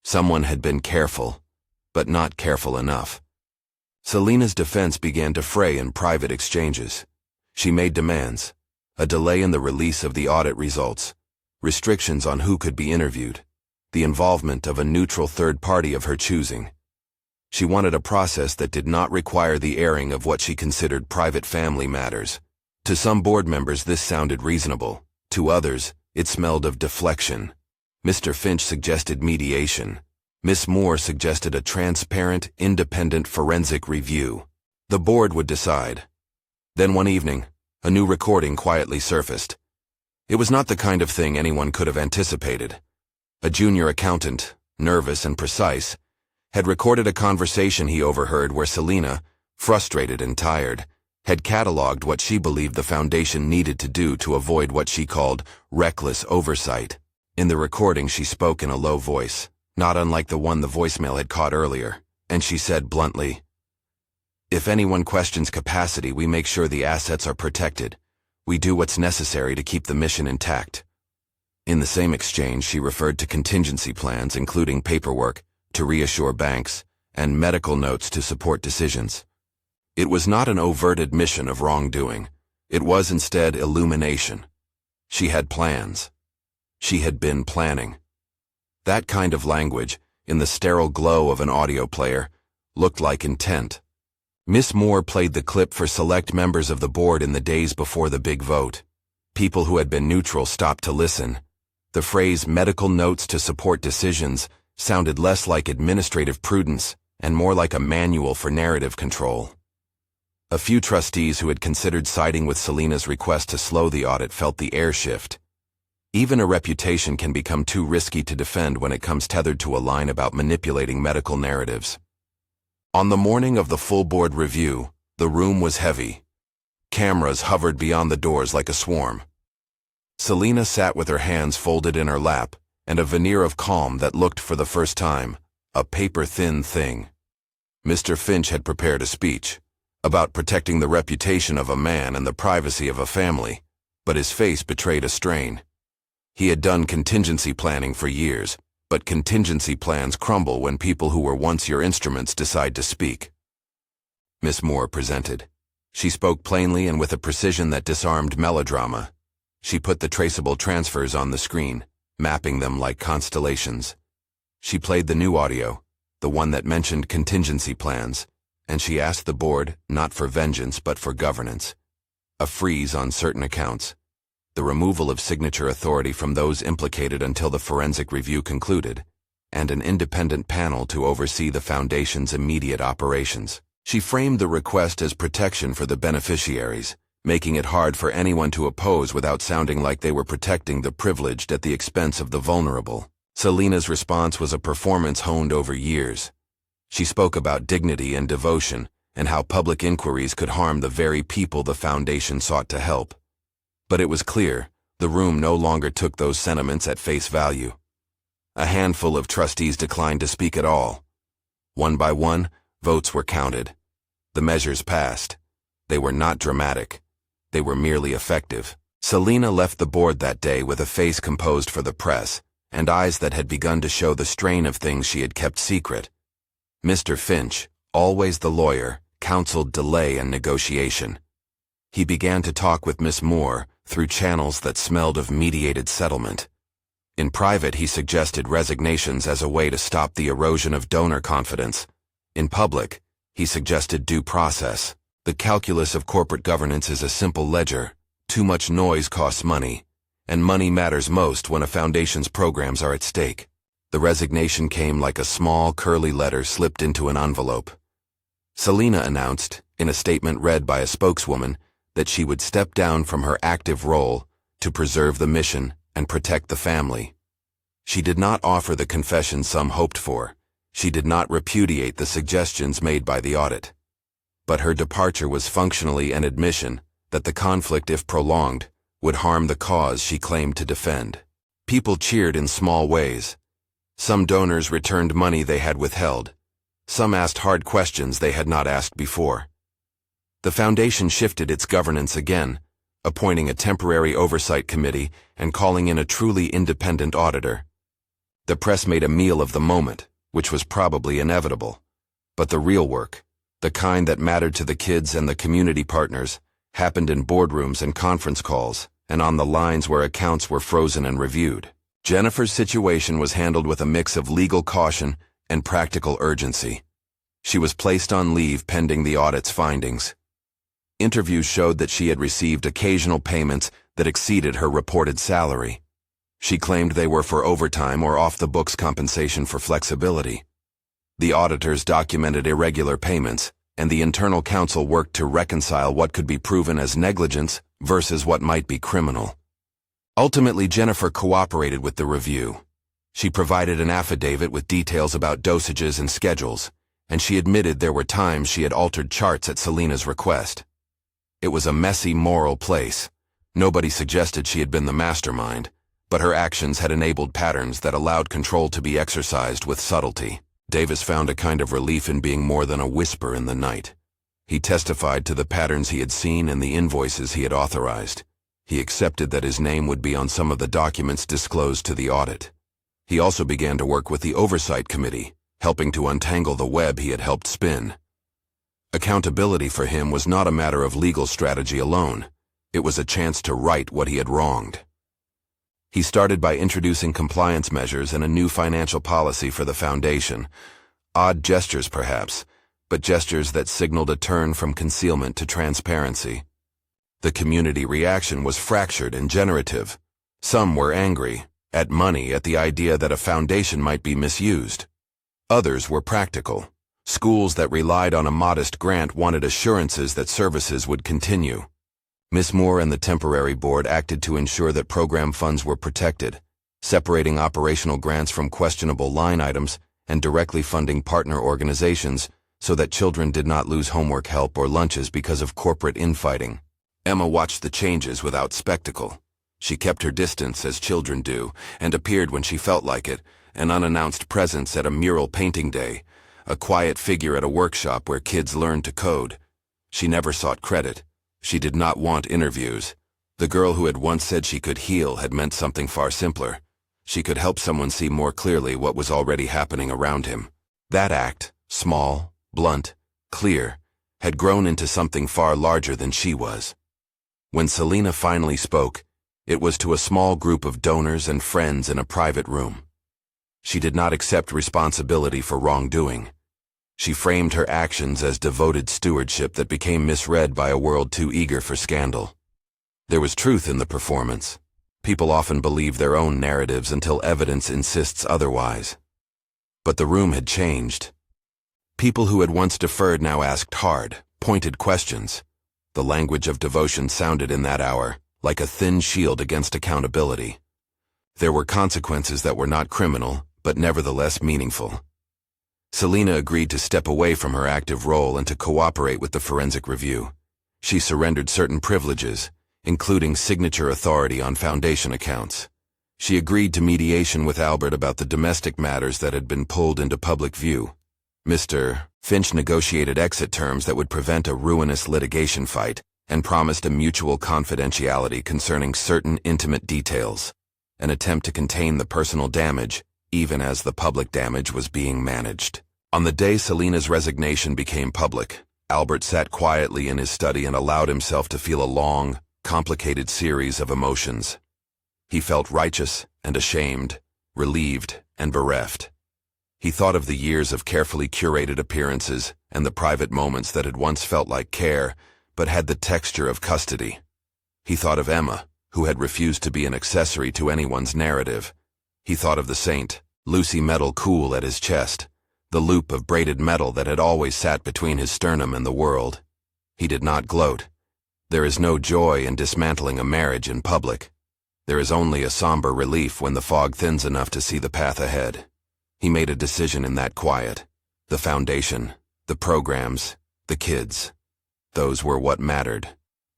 Someone had been careful, but not careful enough. Selina's defense began to fray in private exchanges. She made demands: a delay in the release of the audit results, restrictions on who could be interviewed, the involvement of a neutral third party of her choosing. She wanted a process that did not require the airing of what she considered private family matters. To some board members this sounded reasonable. To others, it smelled of deflection. Mr. Finch suggested mediation. Miss Moore suggested a transparent, independent forensic review. The board would decide. Then one evening, a new recording quietly surfaced. It was not the kind of thing anyone could have anticipated. A junior accountant, nervous and precise, had recorded a conversation he overheard where Selina, frustrated and tired, had cataloged what she believed the Foundation needed to do to avoid what she called reckless oversight. In the recording she spoke in a low voice, not unlike the one the voicemail had caught earlier, and she said bluntly, "If anyone questions capacity, we make sure the assets are protected. We do what's necessary to keep the mission intact." In the same exchange she referred to contingency plans including paperwork to reassure banks, and medical notes to support decisions. It was not an overt admission of wrongdoing. It was instead illumination. She had plans. She had been planning. That kind of language, in the sterile glow of an audio player, looked like intent. Miss Moore played the clip for select members of the board in the days before the big vote. People who had been neutral stopped to listen. The phrase medical notes to support decisions sounded less like administrative prudence and more like a manual for narrative control. A few trustees who had considered siding with Selena's request to slow the audit felt the air shift. Even a reputation can become too risky to defend when it comes tethered to a line about manipulating medical narratives. On the morning of the full board review, the room was heavy. Cameras hovered beyond the doors like a swarm. Selena sat with her hands folded in her lap, and a veneer of calm that looked, for the first time, a paper-thin thing. Mr. Finch had prepared a speech about protecting the reputation of a man and the privacy of a family, but his face betrayed a strain. He had done contingency planning for years, but contingency plans crumble when people who were once your instruments decide to speak. Miss Moore presented. She spoke plainly and with a precision that disarmed melodrama. She put the traceable transfers on the screen, mapping them like constellations. She played the new audio, the one that mentioned contingency plans, and she asked the board not for vengeance but for governance. A freeze on certain accounts, the removal of signature authority from those implicated until the forensic review concluded, and an independent panel to oversee the foundation's immediate operations. She framed the request as protection for the beneficiaries, making it hard for anyone to oppose without sounding like they were protecting the privileged at the expense of the vulnerable. Selena's response was a performance honed over years. She spoke about dignity and devotion, and how public inquiries could harm the very people the foundation sought to help. But it was clear, the room no longer took those sentiments at face value. A handful of trustees declined to speak at all. One by one, votes were counted. The measures passed. They were not dramatic. They were merely effective. Selena left the board that day with a face composed for the press, and eyes that had begun to show the strain of things she had kept secret. Mr. Finch, always the lawyer, counseled delay and negotiation. He began to talk with Miss Moore through channels that smelled of mediated settlement. In private, he suggested resignations as a way to stop the erosion of donor confidence. In public, he suggested due process. The calculus of corporate governance is a simple ledger. Too much noise costs money, and money matters most when a foundation's programs are at stake. The resignation came like a small, curly letter slipped into an envelope. Selena announced, in a statement read by a spokeswoman, that she would step down from her active role to preserve the mission and protect the family. She did not offer the confession some hoped for. She did not repudiate the suggestions made by the audit. But her departure was functionally an admission that the conflict, if prolonged, would harm the cause she claimed to defend. People cheered in small ways. Some donors returned money they had withheld. Some asked hard questions they had not asked before. The foundation shifted its governance again, appointing a temporary oversight committee and calling in a truly independent auditor. The press made a meal of the moment, which was probably inevitable. But the real work, the kind that mattered to the kids and the community partners, happened in boardrooms and conference calls, and on the lines where accounts were frozen and reviewed. Jennifer's situation was handled with a mix of legal caution and practical urgency. She was placed on leave pending the audit's findings. Interviews showed that she had received occasional payments that exceeded her reported salary. She claimed they were for overtime or off-the-books compensation for flexibility. The auditors documented irregular payments, and the internal counsel worked to reconcile what could be proven as negligence versus what might be criminal. Ultimately, Jennifer cooperated with the review. She provided an affidavit with details about dosages and schedules, and she admitted there were times she had altered charts at Selena's request. It was a messy moral place. Nobody suggested she had been the mastermind, but her actions had enabled patterns that allowed control to be exercised with subtlety. Davis found a kind of relief in being more than a whisper in the night. He testified to the patterns he had seen and the invoices he had authorized. He accepted that his name would be on some of the documents disclosed to the audit. He also began to work with the Oversight Committee, helping to untangle the web he had helped spin. Accountability for him was not a matter of legal strategy alone. It was a chance to right what he had wronged. He started by introducing compliance measures and a new financial policy for the foundation. Odd gestures, perhaps, but gestures that signaled a turn from concealment to transparency. The community reaction was fractured and generative. Some were angry, at money, at the idea that a foundation might be misused. Others were practical, Schools that relied on a modest grant wanted assurances that services would continue. Miss Moore and the temporary board acted to ensure that program funds were protected, separating operational grants from questionable line items and directly funding partner organizations so that children did not lose homework help or lunches because of corporate infighting. Emma watched the changes without spectacle. She kept her distance as children do and appeared when she felt like it, an unannounced presence at a mural painting day, a quiet figure at a workshop where kids learned to code. She never sought credit. She did not want interviews. The girl who had once said she could heal had meant something far simpler. She could help someone see more clearly what was already happening around him. That act, small, blunt, clear, had grown into something far larger than she was. When Selena finally spoke, it was to a small group of donors and friends in a private room. She did not accept responsibility for wrongdoing. She framed her actions as devoted stewardship that became misread by a world too eager for scandal. There was truth in the performance. People often believe their own narratives until evidence insists otherwise. But the room had changed. People who had once deferred now asked hard, pointed questions. The language of devotion sounded in that hour, like a thin shield against accountability. There were consequences that were not criminal, but nevertheless meaningful. Selena agreed to step away from her active role and to cooperate with the forensic review. She surrendered certain privileges, including signature authority on foundation accounts. She agreed to mediation with Albert about the domestic matters that had been pulled into public view. Mr. Finch negotiated exit terms that would prevent a ruinous litigation fight and promised a mutual confidentiality concerning certain intimate details, an attempt to contain the personal damage, even as the public damage was being managed. On the day Selena's resignation became public, Albert sat quietly in his study and allowed himself to feel a long, complicated series of emotions. He felt righteous and ashamed, relieved and bereft. He thought of the years of carefully curated appearances and the private moments that had once felt like care, but had the texture of custody. He thought of Emma, who had refused to be an accessory to anyone's narrative. He thought of the saint, Lucy metal cool at his chest, the loop of braided metal that had always sat between his sternum and the world. He did not gloat. There is no joy in dismantling a marriage in public. There is only a somber relief when the fog thins enough to see the path ahead. He made a decision in that quiet. The foundation, the programs, the kids. Those were what mattered.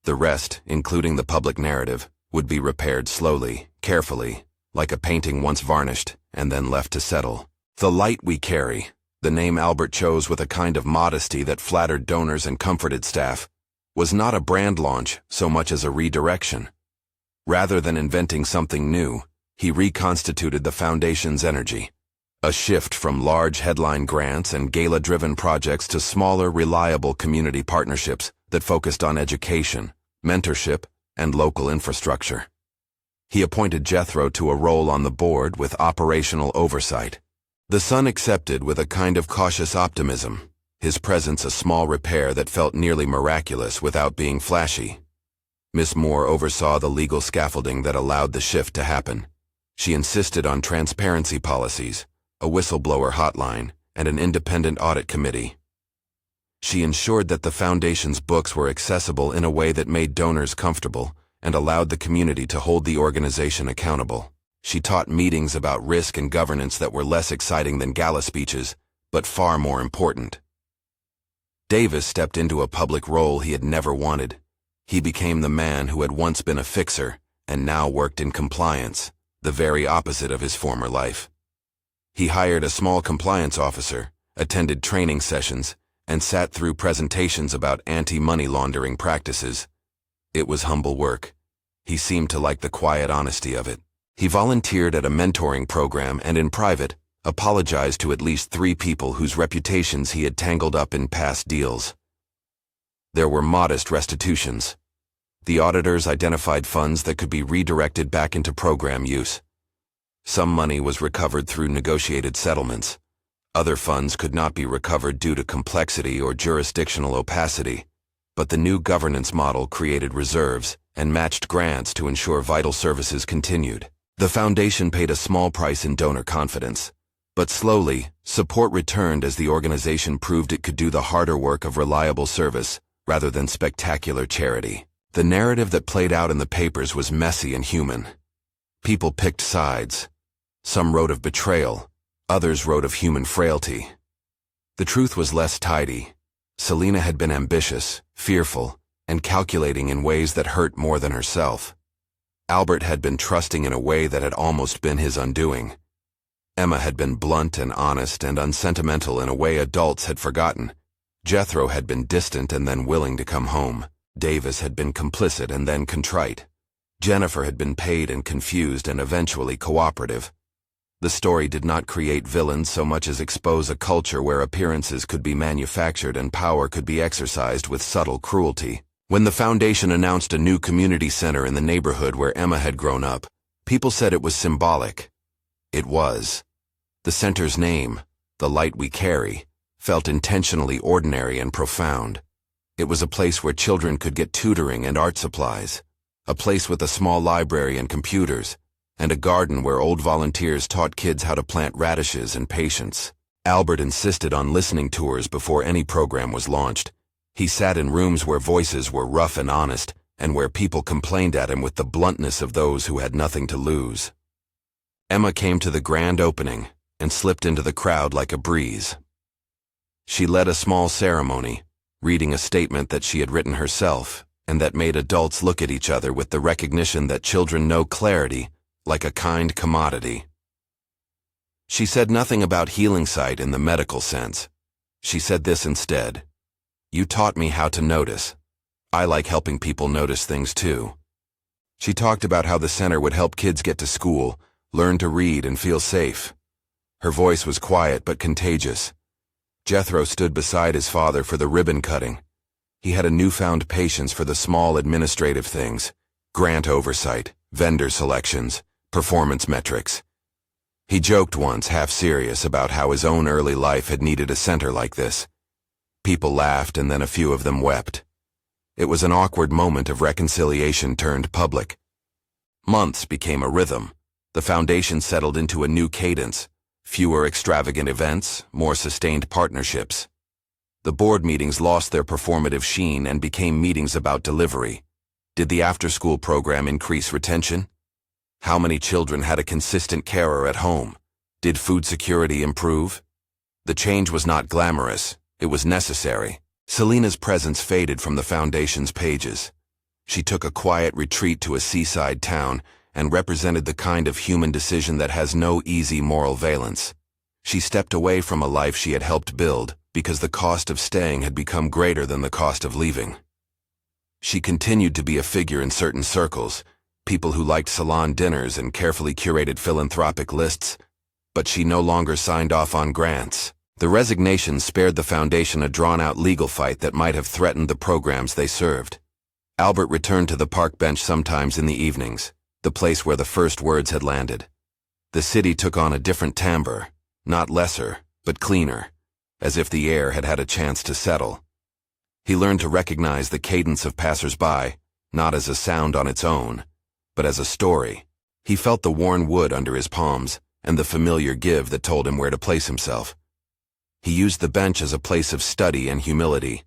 The rest, including the public narrative, would be repaired slowly, carefully, like a painting once varnished and then left to settle. The light we carry, the name Albert chose with a kind of modesty that flattered donors and comforted staff, was not a brand launch so much as a redirection. Rather than inventing something new, he reconstituted the foundation's energy. A shift from large headline grants and gala-driven projects to smaller, reliable community partnerships that focused on education, mentorship, and local infrastructure. He appointed Jethro to a role on the board with operational oversight. The son accepted with a kind of cautious optimism, his presence a small repair that felt nearly miraculous without being flashy. Miss Moore oversaw the legal scaffolding that allowed the shift to happen. She insisted on transparency policies, a whistleblower hotline, and an independent audit committee. She ensured that the foundation's books were accessible in a way that made donors comfortable and allowed the community to hold the organization accountable. She taught meetings about risk and governance that were less exciting than gala speeches, but far more important. Davis stepped into a public role he had never wanted. He became the man who had once been a fixer and now worked in compliance, the very opposite of his former life. He hired a small compliance officer, attended training sessions, and sat through presentations about anti-money laundering practices. It was humble work. He seemed to like the quiet honesty of it. He volunteered at a mentoring program and in private, apologized to at least 3 people whose reputations he had tangled up in past deals. There were modest restitutions. The auditors identified funds that could be redirected back into program use. Some money was recovered through negotiated settlements. Other funds could not be recovered due to complexity or jurisdictional opacity, but the new governance model created reserves and matched grants to ensure vital services continued. The foundation paid a small price in donor confidence. But slowly, support returned as the organization proved it could do the harder work of reliable service rather than spectacular charity. The narrative that played out in the papers was messy and human. People picked sides. Some wrote of betrayal, others wrote of human frailty. The truth was less tidy. Selena had been ambitious, fearful, and calculating in ways that hurt more than herself. Albert had been trusting in a way that had almost been his undoing. Emma had been blunt and honest and unsentimental in a way adults had forgotten. Jethro had been distant and then willing to come home. Davis had been complicit and then contrite. Jennifer had been paid and confused and eventually cooperative. The story did not create villains so much as expose a culture where appearances could be manufactured and power could be exercised with subtle cruelty. When the foundation announced a new community center in the neighborhood where Emma had grown up, people said it was symbolic. It was. The center's name, The Light We Carry, felt intentionally ordinary and profound. It was a place where children could get tutoring and art supplies, a place with a small library and computers, and a garden where old volunteers taught kids how to plant radishes and patience. Albert insisted on listening tours before any program was launched. He sat in rooms where voices were rough and honest, and where people complained at him with the bluntness of those who had nothing to lose. Emma came to the grand opening and slipped into the crowd like a breeze. She led a small ceremony, reading a statement that she had written herself, and that made adults look at each other with the recognition that children know clarity like a kind commodity. She said nothing about healing sight in the medical sense. She said this instead: "You taught me how to notice. I like helping people notice things too." She talked about how the center would help kids get to school, learn to read, and feel safe. Her voice was quiet but contagious. Jethro stood beside his father for the ribbon cutting. He had a newfound patience for the small administrative things: grant oversight, vendor selections, performance metrics. He joked once, half serious, about how his own early life had needed a center like this. People laughed and then a few of them wept. It was an awkward moment of reconciliation turned public. Months became a rhythm. The foundation settled into a new cadence: fewer extravagant events, more sustained partnerships. The board meetings lost their performative sheen and became meetings about delivery. Did the after-school program increase retention? How many children had a consistent carer at home? Did food security improve? The change was not glamorous. It was necessary. Selena's presence faded from the foundation's pages. She took a quiet retreat to a seaside town and represented the kind of human decision that has no easy moral valence. She stepped away from a life she had helped build because the cost of staying had become greater than the cost of leaving. She continued to be a figure in certain circles, people who liked salon dinners and carefully curated philanthropic lists, but she no longer signed off on grants. The resignation spared the foundation a drawn-out legal fight that might have threatened the programs they served. Albert returned to the park bench sometimes in the evenings, the place where the first words had landed. The city took on a different timbre, not lesser, but cleaner, as if the air had had a chance to settle. He learned to recognize the cadence of passers-by, not as a sound on its own, but as a story. He felt the worn wood under his palms and the familiar give that told him where to place himself. He used the bench as a place of study and humility,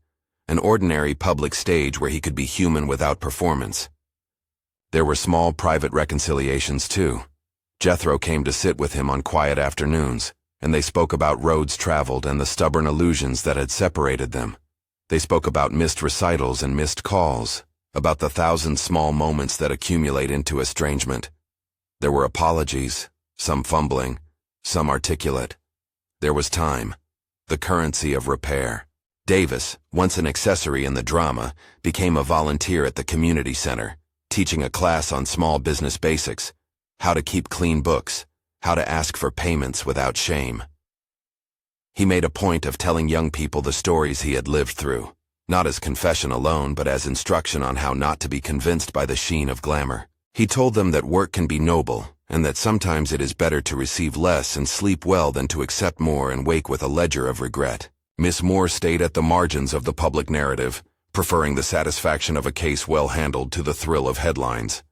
an ordinary public stage where he could be human without performance. There were small private reconciliations too. Jethro came to sit with him on quiet afternoons, and they spoke about roads traveled and the stubborn illusions that had separated them. They spoke about missed recitals and missed calls, about the thousand small moments that accumulate into estrangement. There were apologies, some fumbling, some articulate. There was time, the currency of repair. Davis, once an accessory in the drama, became a volunteer at the community center, teaching a class on small business basics, how to keep clean books, how to ask for payments without shame. He made a point of telling young people the stories he had lived through, not as confession alone, but as instruction on how not to be convinced by the sheen of glamour. He told them that work can be noble, and that sometimes it is better to receive less and sleep well than to accept more and wake with a ledger of regret. Miss Moore stayed at the margins of the public narrative, preferring the satisfaction of a case well handled to the thrill of headlines.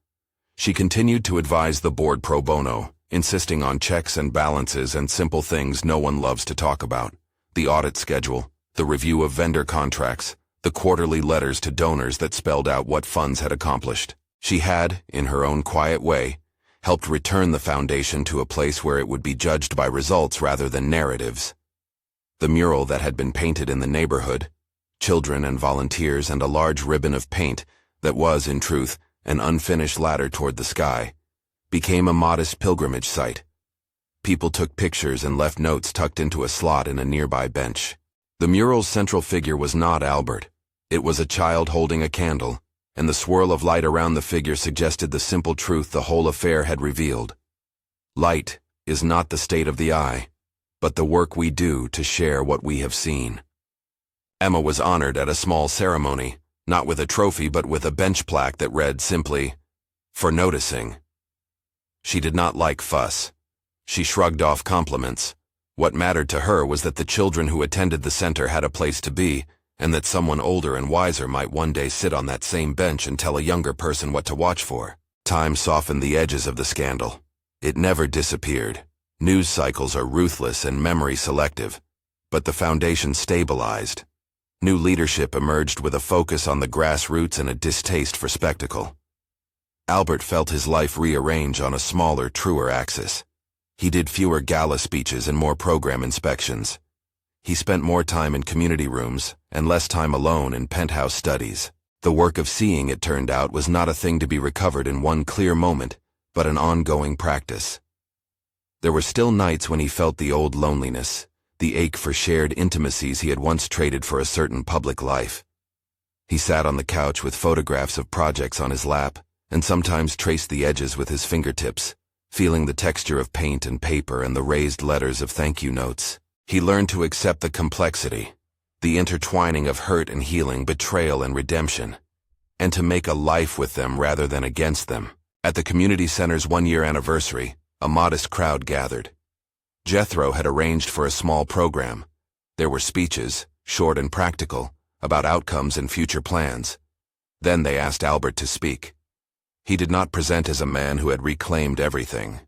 She continued to advise the board pro bono, insisting on checks and balances and simple things no one loves to talk about. The audit schedule, the review of vendor contracts, the quarterly letters to donors that spelled out what funds had accomplished. She had, in her own quiet way, helped return the foundation to a place where it would be judged by results rather than narratives. The mural that had been painted in the neighborhood, children and volunteers and a large ribbon of paint that was, in truth, an unfinished ladder toward the sky, became a modest pilgrimage site. People took pictures and left notes tucked into a slot in a nearby bench. The mural's central figure was not Albert. It was a child holding a candle, and the swirl of light around the figure suggested the simple truth the whole affair had revealed. Light is not the state of the eye, but the work we do to share what we have seen. Emma was honored at a small ceremony, not with a trophy but with a bench plaque that read simply, "For noticing." She did not like fuss. She shrugged off compliments. What mattered to her was that the children who attended the center had a place to be, and that someone older and wiser might one day sit on that same bench and tell a younger person what to watch for. Time softened the edges of the scandal. It never disappeared. News cycles are ruthless and memory selective. But the foundation stabilized. New leadership emerged with a focus on the grassroots and a distaste for spectacle. Albert felt his life rearrange on a smaller, truer axis. He did fewer gala speeches and more program inspections. He spent more time in community rooms and less time alone in penthouse studies. The work of seeing, it turned out, was not a thing to be recovered in one clear moment, but an ongoing practice. There were still nights when he felt the old loneliness, the ache for shared intimacies he had once traded for a certain public life. He sat on the couch with photographs of projects on his lap, and sometimes traced the edges with his fingertips, feeling the texture of paint and paper and the raised letters of thank-you notes. He learned to accept the complexity, the intertwining of hurt and healing, betrayal and redemption, and to make a life with them rather than against them. At the community center's one-year anniversary, a modest crowd gathered. Jethro had arranged for a small program. There were speeches, short and practical, about outcomes and future plans. Then they asked Albert to speak. He did not present as a man who had reclaimed everything.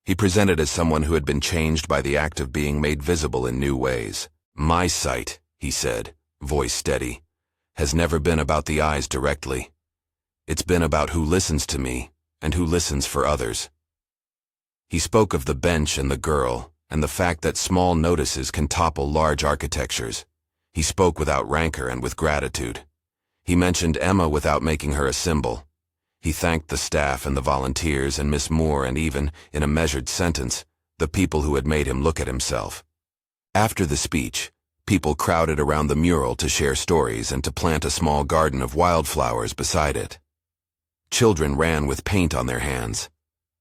He presented as someone who had been changed by the act of being made visible in new ways. "My sight," he said, voice steady, "has never been about the eyes directly. It's been about who listens to me and who listens for others." He spoke of the bench and the girl, and the fact that small notices can topple large architectures. He spoke without rancor and with gratitude. He mentioned Emma without making her a symbol. He thanked the staff and the volunteers and Miss Moore and even, in a measured sentence, the people who had made him look at himself. After the speech, people crowded around the mural to share stories and to plant a small garden of wildflowers beside it. Children ran with paint on their hands.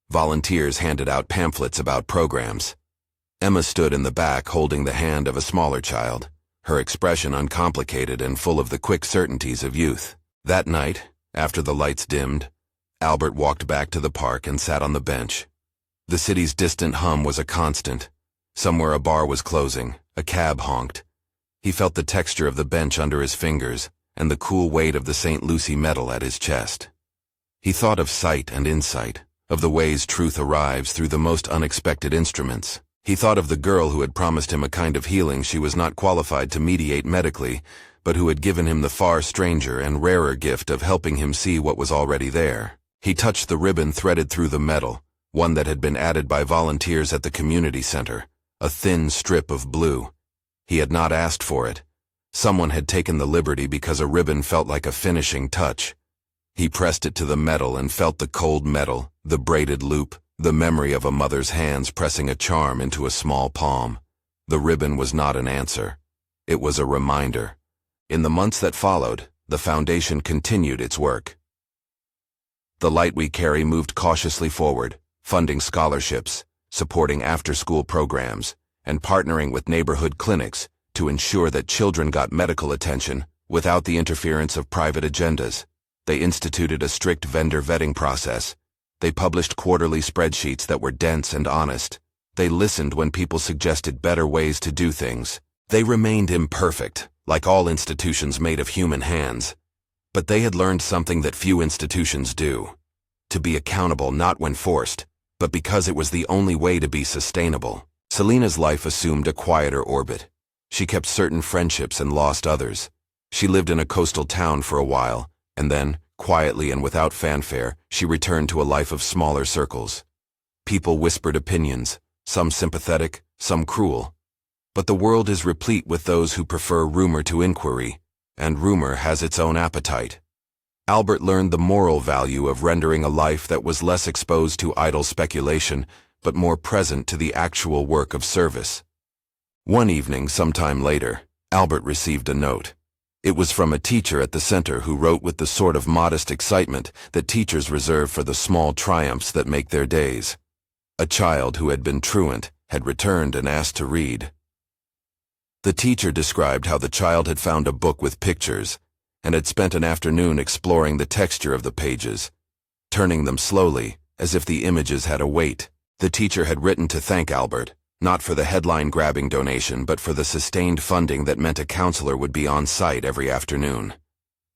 Volunteers handed out pamphlets about programs. Emma stood in the back holding the hand of a smaller child, her expression uncomplicated and full of the quick certainties of youth. That night, after the lights dimmed, Albert walked back to the park and sat on the bench. The city's distant hum was a constant. Somewhere a bar was closing, a cab honked. He felt the texture of the bench under his fingers and the cool weight of the St. Lucie metal at his chest. He thought of sight and insight, of the ways truth arrives through the most unexpected instruments. He thought of the girl who had promised him a kind of healing she was not qualified to mediate medically, but who had given him the far stranger and rarer gift of helping him see what was already there. He touched the ribbon threaded through the metal, one that had been added by volunteers at the community center, a thin strip of blue. He had not asked for it. Someone had taken the liberty because a ribbon felt like a finishing touch. He pressed it to the metal and felt the cold metal, the braided loop, the memory of a mother's hands pressing a charm into a small palm. The ribbon was not an answer. It was a reminder. In the months that followed, the foundation continued its work. The light we carry moved cautiously forward, funding scholarships, supporting after-school programs, and partnering with neighborhood clinics to ensure that children got medical attention without the interference of private agendas. They instituted a strict vendor vetting process. They published quarterly spreadsheets that were dense and honest. They listened when people suggested better ways to do things. They remained imperfect, like all institutions made of human hands. But they had learned something that few institutions do: to be accountable not when forced, but because it was the only way to be sustainable. Selena's life assumed a quieter orbit. She kept certain friendships and lost others. She lived in a coastal town for a while, and then, quietly and without fanfare, she returned to a life of smaller circles. People whispered opinions, some sympathetic, some cruel. But the world is replete with those who prefer rumor to inquiry, and rumor has its own appetite. Albert learned the moral value of rendering a life that was less exposed to idle speculation, but more present to the actual work of service. One evening, sometime later, Albert received a note. It was from a teacher at the center who wrote with the sort of modest excitement that teachers reserve for the small triumphs that make their days. A child who had been truant had returned and asked to read. The teacher described how the child had found a book with pictures and had spent an afternoon exploring the texture of the pages, turning them slowly, as if the images had a weight. The teacher had written to thank Albert, not for the headline-grabbing donation, but for the sustained funding that meant a counselor would be on site every afternoon.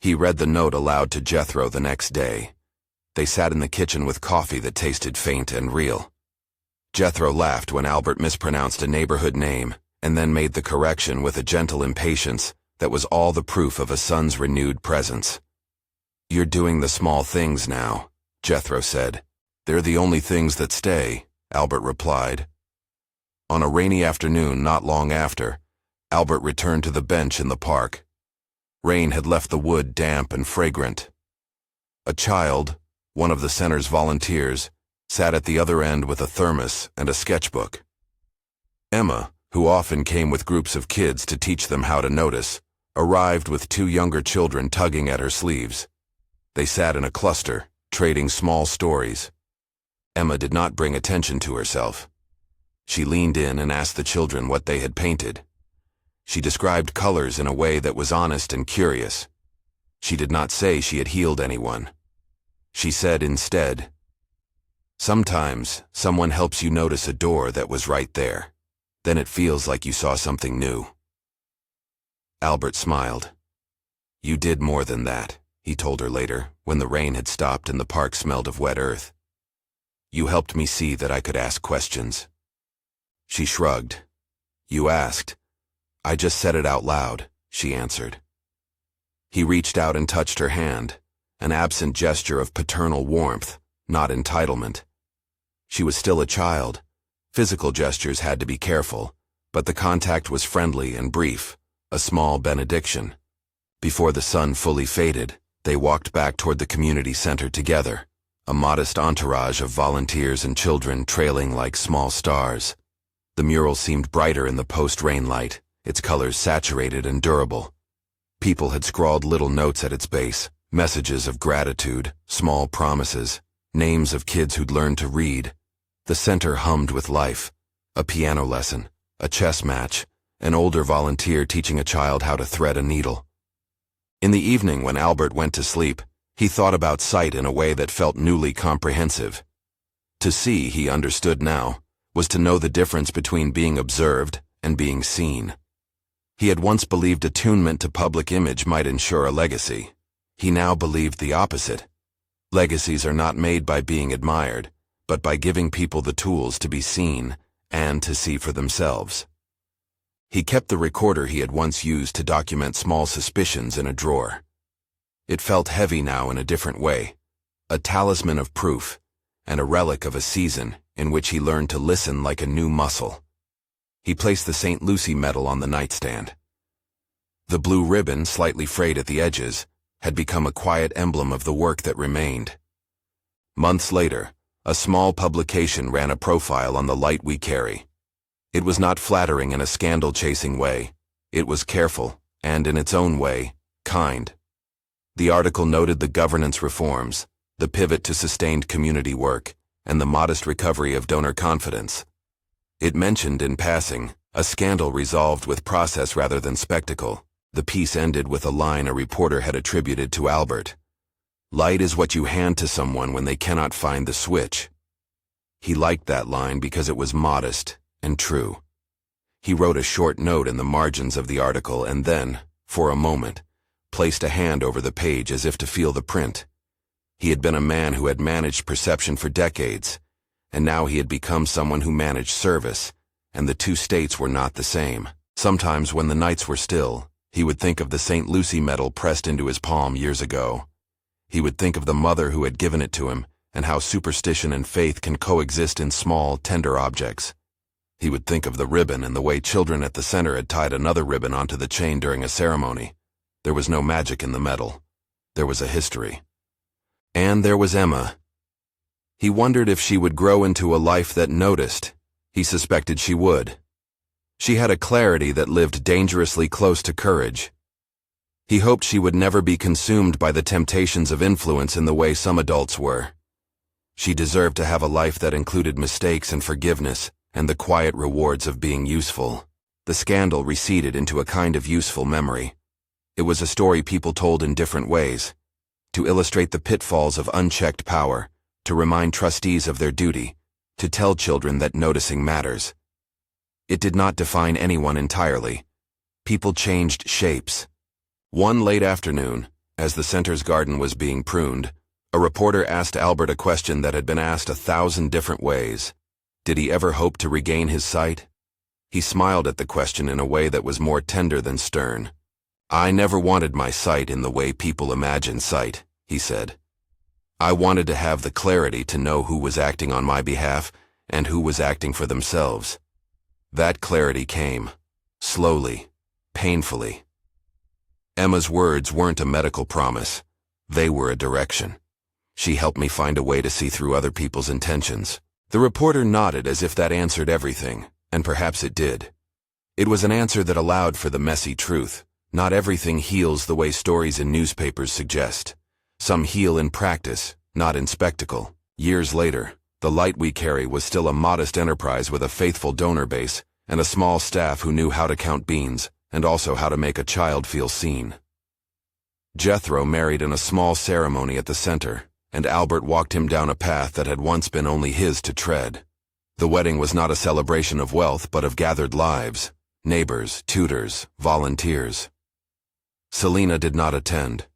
He read the note aloud to Jethro the next day. They sat in the kitchen with coffee that tasted faint and real. Jethro laughed when Albert mispronounced a neighborhood name, and then made the correction with a gentle impatience that was all the proof of a son's renewed presence. "You're doing the small things now," Jethro said. "They're the only things that stay," Albert replied. On a rainy afternoon not long after, Albert returned to the bench in the park. Rain had left the wood damp and fragrant. A child, one of the center's volunteers, sat at the other end with a thermos and a sketchbook. Emma, who often came with groups of kids to teach them how to notice, arrived with two younger children tugging at her sleeves. They sat in a cluster, trading small stories. Emma did not bring attention to herself. She leaned in and asked the children what they had painted. She described colors in a way that was honest and curious. She did not say she had healed anyone. She said instead, "Sometimes someone helps you notice a door that was right there. Then it feels like you saw something new." Albert smiled. "You did more than that," he told her later, when the rain had stopped and the park smelled of wet earth. "You helped me see that I could ask questions." She shrugged. "You asked. I just said it out loud," she answered. He reached out and touched her hand, an absent gesture of paternal warmth, not entitlement. She was still a child. Physical gestures had to be careful, but the contact was friendly and brief, a small benediction. Before the sun fully faded, they walked back toward the community center together, a modest entourage of volunteers and children trailing like small stars. The mural seemed brighter in the post-rain light, its colors saturated and durable. People had scrawled little notes at its base, messages of gratitude, small promises, names of kids who'd learned to read. The center hummed with life, a piano lesson, a chess match, an older volunteer teaching a child how to thread a needle. In the evening when Albert went to sleep, he thought about sight in a way that felt newly comprehensive. To see, he understood now, was to know the difference between being observed and being seen. He had once believed attunement to public image might ensure a legacy. He now believed the opposite. Legacies are not made by being admired, but by giving people the tools to be seen and to see for themselves. He kept the recorder he had once used to document small suspicions in a drawer. It felt heavy now in a different way, a talisman of proof, and a relic of a season in which he learned to listen like a new muscle. He placed the St. Lucie medal on the nightstand. The blue ribbon, slightly frayed at the edges, had become a quiet emblem of the work that remained. Months later, a small publication ran a profile on the light we carry. It was not flattering in a scandal-chasing way. It was careful, and in its own way, kind. The article noted the governance reforms, the pivot to sustained community work, and the modest recovery of donor confidence. It mentioned, in passing, a scandal resolved with process rather than spectacle. The piece ended with a line a reporter had attributed to Albert. "Light is what you hand to someone when they cannot find the switch." He liked that line because it was modest and true. He wrote a short note in the margins of the article and then, for a moment, placed a hand over the page as if to feel the print. He had been a man who had managed perception for decades, and now he had become someone who managed service, and the two states were not the same. Sometimes when the nights were still, he would think of the St. Lucie medal pressed into his palm years ago. He would think of the mother who had given it to him, and how superstition and faith can coexist in small, tender objects. He would think of the ribbon and the way children at the center had tied another ribbon onto the chain during a ceremony. There was no magic in the medal. There was a history. And there was Emma. He wondered if she would grow into a life that noticed. He suspected she would. She had a clarity that lived dangerously close to courage. He hoped she would never be consumed by the temptations of influence in the way some adults were. She deserved to have a life that included mistakes and forgiveness, and the quiet rewards of being useful. The scandal receded into a kind of useful memory. It was a story people told in different ways, to illustrate the pitfalls of unchecked power, to remind trustees of their duty, to tell children that noticing matters. It did not define anyone entirely. People changed shapes. One late afternoon, as the center's garden was being pruned, a reporter asked Albert a question that had been asked 1,000 different ways. Did he ever hope to regain his sight? He smiled at the question in a way that was more tender than stern. I never wanted my sight in the way people imagine sight, he said. I wanted to have the clarity to know who was acting on my behalf and who was acting for themselves. That clarity came, slowly, painfully. Emma's words weren't a medical promise. They were a direction. She helped me find a way to see through other people's intentions. The reporter nodded as if that answered everything, and perhaps it did. It was an answer that allowed for the messy truth. Not everything heals the way stories in newspapers suggest. Some heal in practice, not in spectacle. Years later, the light we carry was still a modest enterprise with a faithful donor base and a small staff who knew how to count beans and also how to make a child feel seen. Jethro married in a small ceremony at the center, and Albert walked him down a path that had once been only his to tread. The wedding was not a celebration of wealth but of gathered lives, neighbors, tutors, volunteers. Selena did not attend.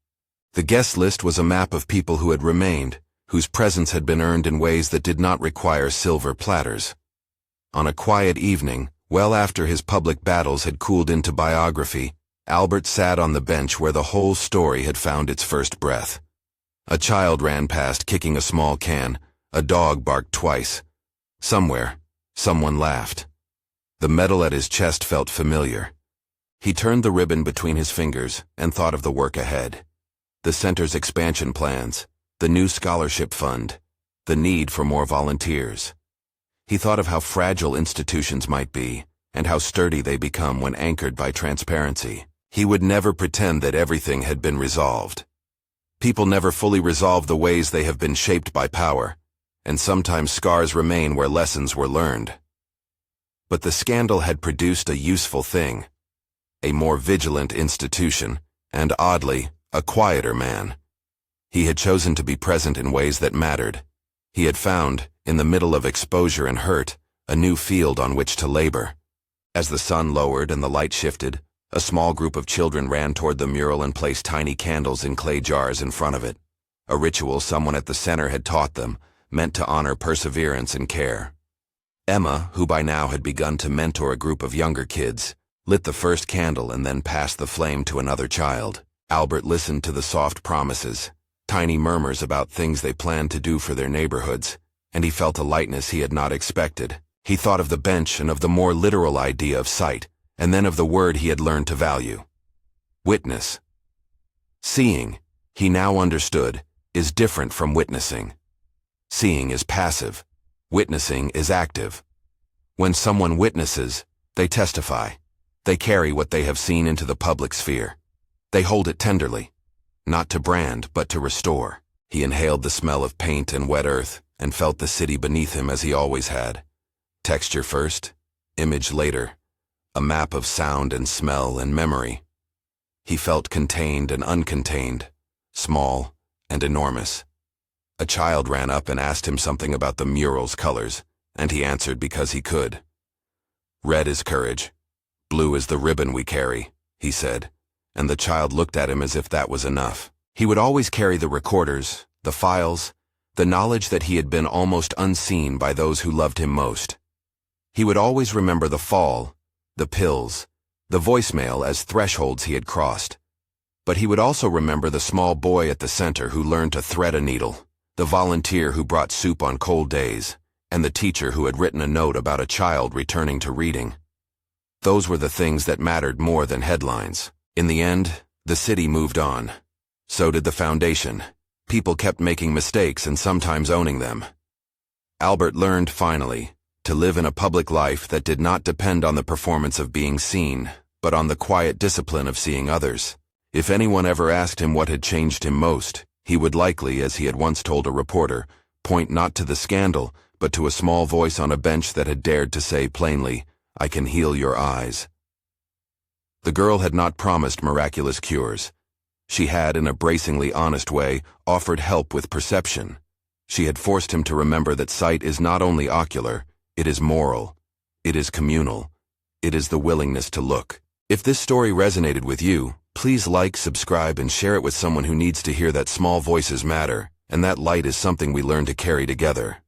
The guest list was a map of people who had remained, whose presence had been earned in ways that did not require silver platters. On a quiet evening, well after his public battles had cooled into biography, Albert sat on the bench where the whole story had found its first breath. A child ran past kicking a small can, a dog barked twice. Somewhere, someone laughed. The metal at his chest felt familiar. He turned the ribbon between his fingers and thought of the work ahead. The center's expansion plans, the new scholarship fund, the need for more volunteers. He thought of how fragile institutions might be, and how sturdy they become when anchored by transparency. He would never pretend that everything had been resolved. People never fully resolve the ways they have been shaped by power, and sometimes scars remain where lessons were learned. But the scandal had produced a useful thing, a more vigilant institution, and oddly, a quieter man. He had chosen to be present in ways that mattered. He had found, in the middle of exposure and hurt, a new field on which to labor. As the sun lowered and the light shifted, a small group of children ran toward the mural and placed tiny candles in clay jars in front of it. A ritual someone at the center had taught them, meant to honor perseverance and care. Emma, who by now had begun to mentor a group of younger kids, lit the first candle and then passed the flame to another child. Albert listened to the soft promises, tiny murmurs about things they planned to do for their neighborhoods, and he felt a lightness he had not expected. He thought of the bench and of the more literal idea of sight, and then of the word he had learned to value. Witness. Seeing, he now understood, is different from witnessing. Seeing is passive. Witnessing is active. When someone witnesses, they testify. They carry what they have seen into the public sphere. They hold it tenderly, not to brand, but to restore. He inhaled the smell of paint and wet earth and felt the city beneath him as he always had. Texture first, image later, a map of sound and smell and memory. He felt contained and uncontained, small and enormous. A child ran up and asked him something about the mural's colors, and he answered because he could. Red is courage. Blue is the ribbon we carry, he said, and the child looked at him as if that was enough. He would always carry the recorders, the files, the knowledge that he had been almost unseen by those who loved him most. He would always remember the fall, the pills, the voicemail as thresholds he had crossed. But he would also remember the small boy at the center who learned to thread a needle, the volunteer who brought soup on cold days, and the teacher who had written a note about a child returning to reading. Those were the things that mattered more than headlines. In the end, the city moved on. So did the foundation. People kept making mistakes and sometimes owning them. Albert learned, finally, to live in a public life that did not depend on the performance of being seen, but on the quiet discipline of seeing others. If anyone ever asked him what had changed him most, he would likely, as he had once told a reporter, point not to the scandal, but to a small voice on a bench that had dared to say plainly, "I can heal your eyes." The girl had not promised miraculous cures. She had, in a bracingly honest way, offered help with perception. She had forced him to remember that sight is not only ocular, it is moral, it is communal, it is the willingness to look. If this story resonated with you, please like, subscribe, and share it with someone who needs to hear that small voices matter, and that light is something we learn to carry together.